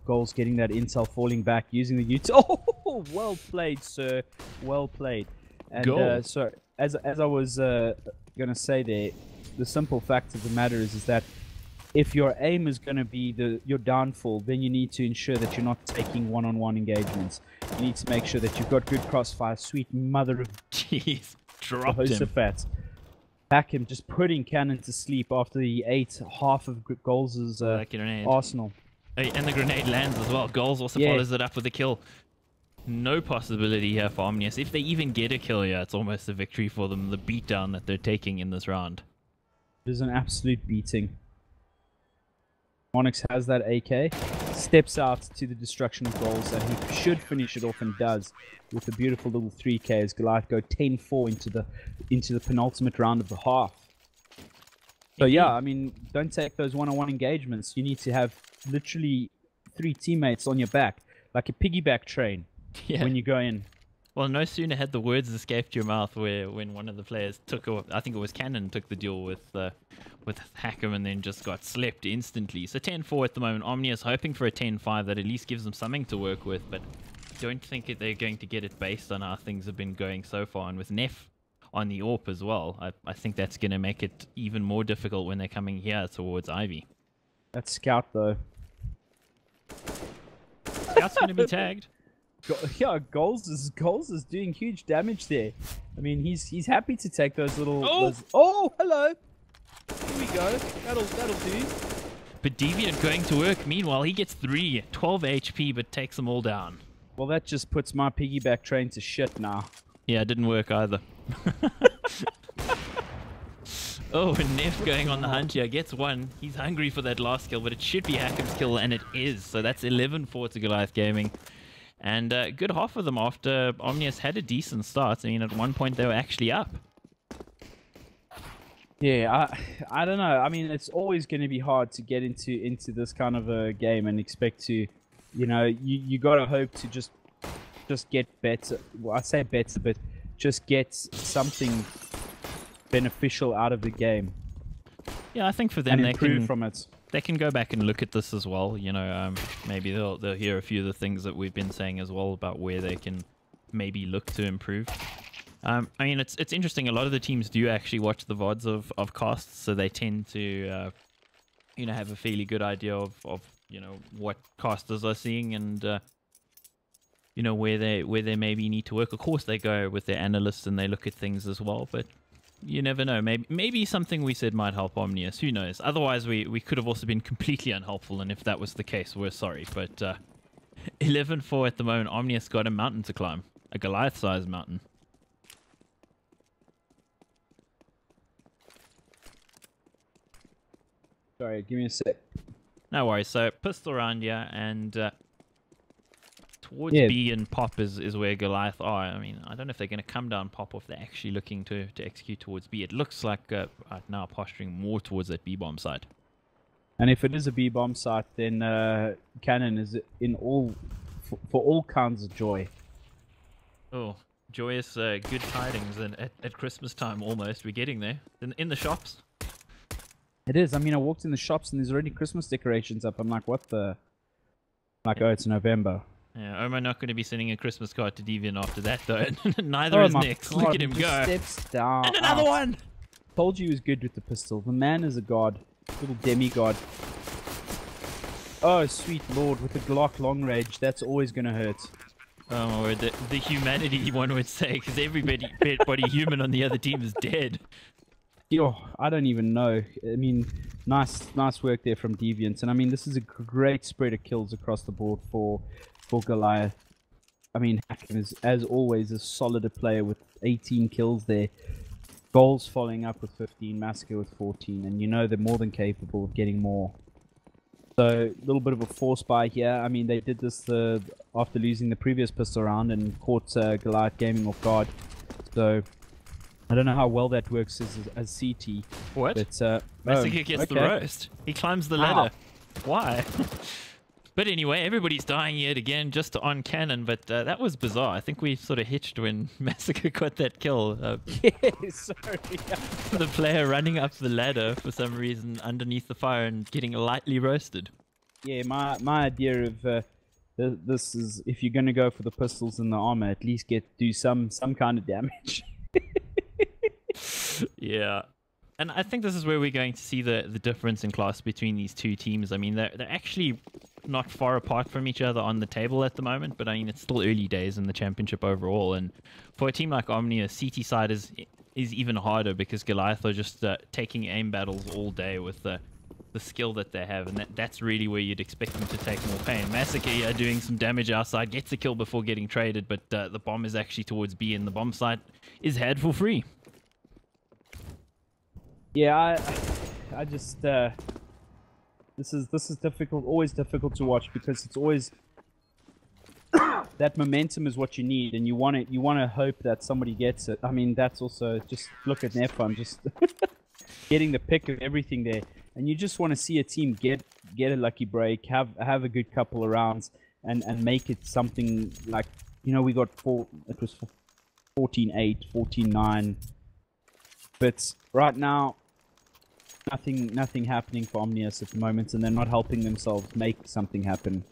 Goals getting that intel, falling back, using the util. Oh, well played, sir. Well played. And so as I was gonna say there, the simple fact of the matter is that if your aim is going to be your downfall, then you need to ensure that you're not taking one-on-one engagements. You need to make sure that you've got good crossfire. Sweet mother of... Jeez, dropped him. Back him, just putting Cannon to sleep after the half of Goals' arsenal. Hey, and the grenade lands as well. Goals also follows it up with a kill. No possibility here for Omnius. If they even get a kill here, it's almost a victory for them. The beatdown that they're taking in this round. It is an absolute beating. Onyx has that AK, steps out to the destruction of Goals, and he should finish it off, and does, with a beautiful little 3K as Goliath go 10-4 into the penultimate round of the half. So yeah, I mean, don't take those one-on-one engagements. You need to have literally 3 teammates on your back, like a piggyback train when you go in. Well, no sooner had the words escaped your mouth when one of the players took, I think it was Cannon, took the duel with Hackam and then just got slept instantly. So 10-4 at the moment. Omnius hoping for a 10-5 that at least gives them something to work with, but don't think that they're going to get it based on how things have been going so far. And with Neff on the AWP as well, I think that's going to make it even more difficult when they're coming here towards Ivy. That's Scout, though. Scout's going to be tagged. Yeah, Goals is doing huge damage there. I mean, he's happy to take those little... Oh, hello! Here we go. That'll do. But Deviant going to work. Meanwhile, he gets 12 HP, but takes them all down. Well, that just puts my piggyback train to shit now. Yeah, it didn't work either. Oh, and Neff going on the hunt here. Gets one. He's hungry for that last kill, but it should be Hackam's kill, and it is. So that's 11-4 to Goliath Gaming. And good half for them after Omnius had a decent start. I mean, at one point they were actually up. Yeah, I don't know. I mean, it's always going to be hard to get into this kind of a game and expect to, you know, you got to hope to just get better. Well, I say better, but just get something beneficial out of the game. Yeah, I think for them, and improve from it. They can go back and look at this as well. You know, maybe they'll hear a few of the things that we've been saying as well about where they can maybe look to improve. I mean, it's interesting. A lot of the teams do actually watch the VODs of casts, so they tend to, you know, have a fairly good idea of you know, what casters are seeing and you know, where they maybe need to work. Of course, they go with their analysts and they look at things as well, but you never know. Maybe something we said might help Omnius. Who knows? Otherwise, we could have also been completely unhelpful, and if that was the case, we're sorry. But 11-4 at the moment. Omnius got a mountain to climb, a Goliath-sized mountain. Sorry, give me a sec. No worries. So pistol around here, and towards Yeah. B and Pop is where Goliath are. I mean, I don't know if they're going to come down Pop or if they're actually looking to execute towards B. It looks like now posturing more towards that B bomb side. And if it is a B bomb site, then Cannon is in all for all kinds of joy. Oh, joyous good tidings and at Christmas time almost. We're getting there. In the shops. It is. I mean, I walked in the shops and there's already Christmas decorations up. I'm like, what the? Like, oh, it's November. Yeah, Omar not going to be sending a Christmas card to Deviant after that, though. Neither is Nix. God, Look at him he go. Steps down. And another one! Told you he was good with the pistol. The man is a god. Little demigod. Oh, sweet lord. With the Glock long range, that's always going to hurt. Oh, my word. The humanity, one would say, because everybody human on the other team is dead. Yo, I don't even know. I mean, nice work there from Deviant. And I mean, this is a great spread of kills across the board for Goliath. I mean, Hacken is, as always, a solid player with 18 kills there. Goals following up with 15, Massacre with 14, and you know they're more than capable of getting more. So, a little bit of a force buy here. I mean, they did this after losing the previous pistol round and caught Goliath gaming off guard. So, I don't know how well that works as CT. What? But, Massacre gets the roast. He climbs the ladder. Why? But anyway, everybody's dying yet again just on Cannon, but that was bizarre. I think we sort of hitched when Massacre got that kill. Yeah, sorry. The player running up the ladder for some reason underneath the fire and getting lightly roasted. Yeah, my idea of this is, if you're going to go for the pistols and the armor, at least do some kind of damage. Yeah. And I think this is where we're going to see the difference in class between these two teams. I mean, they're actually not far apart from each other on the table at the moment, but I mean, it's still early days in the championship overall. And for a team like Omnius, CT side is even harder because Goliath are just taking aim battles all day with the skill that they have, and that's really where you'd expect them to take more pain. Massacre doing some damage outside, gets a kill before getting traded, but the bomb is actually towards B, and the bomb site is had for free. Yeah, I just this is difficult, always difficult to watch because it's always that momentum is what you need, and you want to hope that somebody gets it. I mean, that's also, just look at Nefan just getting the pick of everything there, and you just want to see a team get a lucky break, have a good couple of rounds, and make it something like, you know, we got it was 14-8, 14-9, but right now nothing happening for Omnius at the moment, and they're not helping themselves make something happen.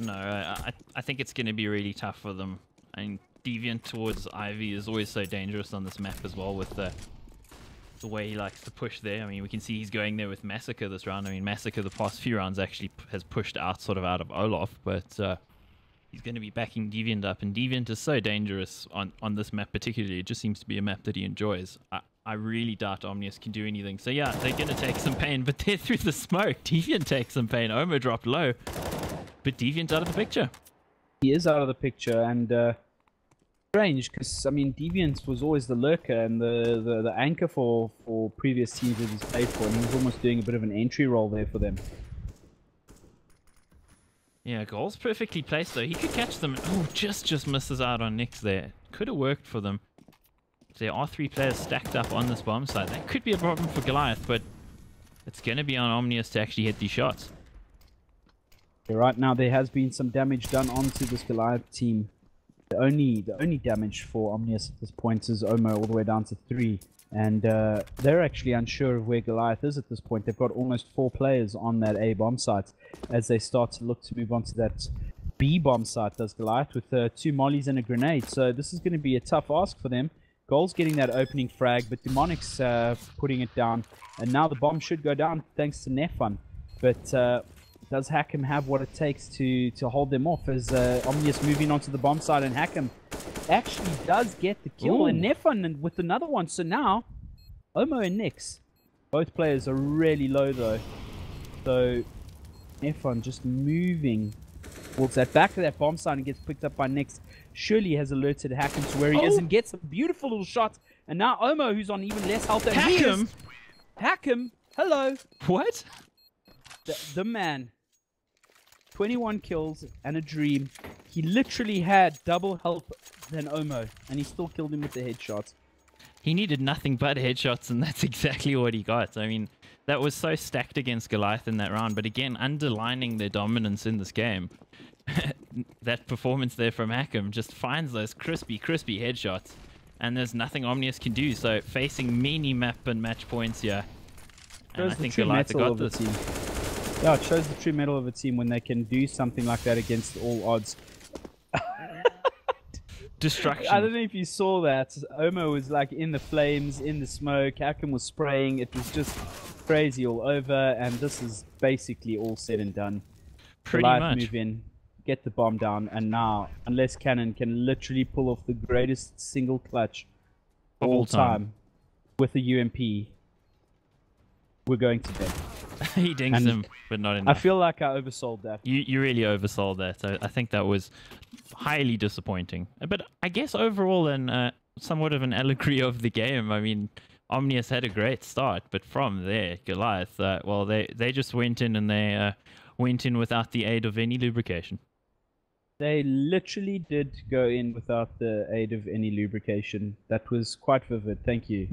No, I think it's going to be really tough for them. I mean, Deviant towards Ivy is always so dangerous on this map as well, with the way he likes to push there. I mean, we can see he's going there with Massacre this round. I mean, Massacre the past few rounds actually has pushed out out of Olaf, but he's going to be backing Deviant up, and Deviant is so dangerous on this map particularly. It just seems to be a map that he enjoys. I really doubt Omnius can do anything. So yeah, they're going to take some pain, but they're through the smoke. Deviant takes some pain. Omo dropped low, but Deviant's out of the picture. He is out of the picture, and strange, because I mean, Deviant was always the lurker and the anchor for previous teams that he's played for, and he was almost doing a bit of an entry role there for them. Yeah, Goals perfectly placed though. He could catch them. Oh, just misses out on Nix there. Could have worked for them. There are 3 players stacked up on this bomb site. That could be a problem for Goliath, but it's going to be on Omnius to actually hit these shots. Yeah, right now, there has been some damage done onto this Goliath team. The only damage for Omnius at this point is Omo all the way down to 3. And they're actually unsure of where Goliath is at this point. They've got almost 4 players on that A bomb site as they start to look to move on to that B bomb site, does Goliath, with 2 mollies and a grenade. So this is going to be a tough ask for them. Goals getting that opening frag, but Demonic's putting it down. And now the bomb should go down thanks to Nefan. But does Hakim have what it takes to hold them off? As Omnius moving onto the bomb side, and Hakim actually does get the kill, and Nefon with another one. So now, Omo and Nix, both players are really low though. So Nefon just moving towards that back of that bomb side and gets picked up by Nix. Surely has alerted Hakim to where he is and gets a beautiful little shot. And now Omo, who's on even less health than Hakim! Hakim, hello. What? The man. 21 kills and a dream. He literally had double health than Omo, and he still killed him with the headshots. He needed nothing but headshots, and that's exactly what he got. I mean, that was so stacked against Goliath in that round, but again, underlining their dominance in this game. That performance there from Hakim just finds those crispy headshots, and there's nothing Omnius can do. So facing many map and match points here, and I think Goliath got this. Yeah, it shows the true mettle of a team when they can do something like that against all odds. Destruction. I don't know if you saw that. Omo was like in the flames, in the smoke. Hakim was spraying. It was just crazy all over. And this is basically all said and done. Pretty much. Move in, get the bomb down, and now, unless Cannon can literally pull off the greatest single clutch of all time with a UMP, we're going to bed. He dings him, but not enough. I feel like I oversold that. You really oversold that. I think that was highly disappointing. But I guess overall, and somewhat of an allegory of the game. I mean, Omnius had a great start, but from there, Goliath, well, they just went in and they went in without the aid of any lubrication. They literally did go in without the aid of any lubrication. That was quite vivid. Thank you.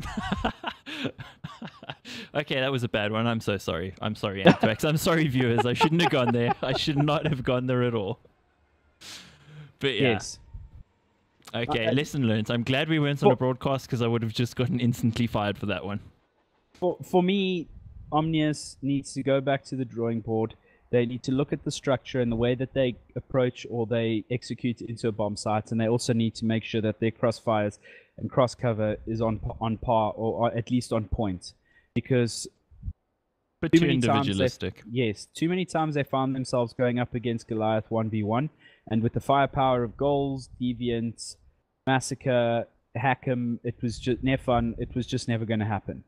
Okay, that was a bad one. I'm so sorry. I'm sorry, Anthrax. I'm sorry, viewers. I shouldn't have gone there. I should not have gone there at all. But yeah. Yes. Okay, lesson learned. I'm glad we weren't on a broadcast because I would have just gotten instantly fired for that one. For me, Omnius needs to go back to the drawing board. They need to look at the structure and the way that they approach or they execute into a bomb site, and they also need to make sure that their crossfires and cross cover is on par or at least on point. Because but too individualistic. Yes, too many times they found themselves going up against Goliath 1v1, and with the firepower of Goals, Deviant, Massacre, Hakim, it was just Nefon, it was just never going to happen.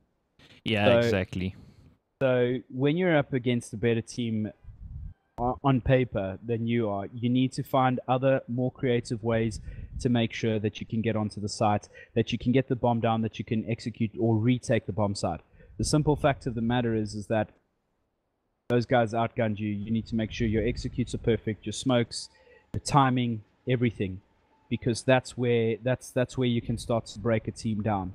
Yeah, exactly. So when you're up against a better team on paper than you are, you need to find other more creative ways to make sure that you can get onto the site, that you can get the bomb down, that you can execute or retake the bomb site. The simple fact of the matter is that those guys outgunned you. You need to make sure your executes are perfect, your smokes, the timing, everything, because that's where you can start to break a team down.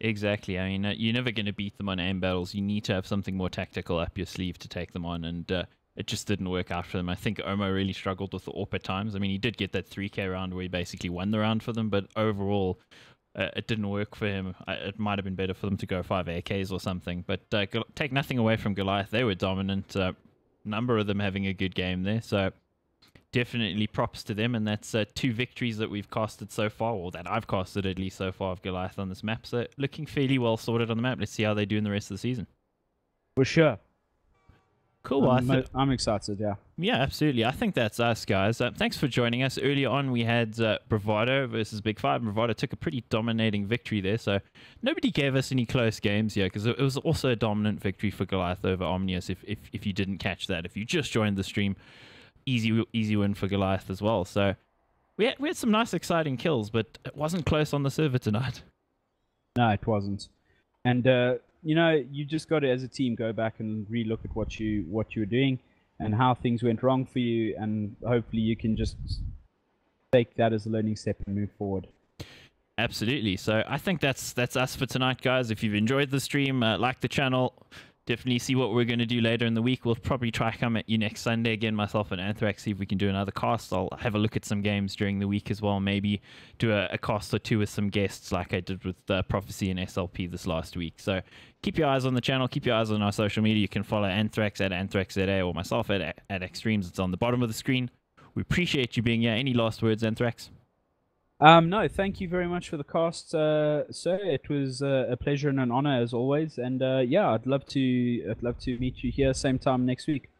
Exactly. I mean, you're never going to beat them on aim battles. You need to have something more tactical up your sleeve to take them on, and it just didn't work out for them. I think Omo really struggled with the AWP at times. I mean, he did get that 3K round where he basically won the round for them, but overall, it didn't work for him. It might have been better for them to go 5 AKs or something, but take nothing away from Goliath. They were dominant. Number of them having a good game there, so definitely props to them, and that's 2 victories that we've casted so far, or that I've casted at least so far of Goliath on this map. So looking fairly well sorted on the map. Let's see how they do in the rest of the season. For sure. Cool. I'm excited, yeah. Yeah, absolutely. I think that's us, guys. Thanks for joining us. Earlier on, we had Bravado versus Big 5. Bravado took a pretty dominating victory there, so nobody gave us any close games here, because it was also a dominant victory for Goliath over Omnius, if you didn't catch that. If you just joined the stream, easy win for Goliath as well. So we had some nice, exciting kills, but it wasn't close on the server tonight. No, it wasn't. And you know, you just got to, as a team, go back and relook at what you were doing and how things went wrong for you, and hopefully you can just take that as a learning step and move forward. Absolutely. So I think that's us for tonight, guys. If you've enjoyed the stream, like the channel. Definitely see what we're going to do later in the week. We'll probably try to come at you next Sunday again, myself and Anthrax, see if we can do another cast. I'll have a look at some games during the week as well. Maybe do a cast or 2 with some guests like I did with Prophecy and SLP this last week. So keep your eyes on the channel. Keep your eyes on our social media. You can follow Anthrax at AnthraxZA or myself at Extremes. It's on the bottom of the screen. We appreciate you being here. Any last words, Anthrax? No, thank you very much for the cast, sir. It was a pleasure and an honor as always. And yeah, I'd love to meet you here same time next week.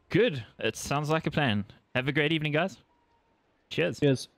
Good. It sounds like a plan. Have a great evening, guys. Cheers. Cheers.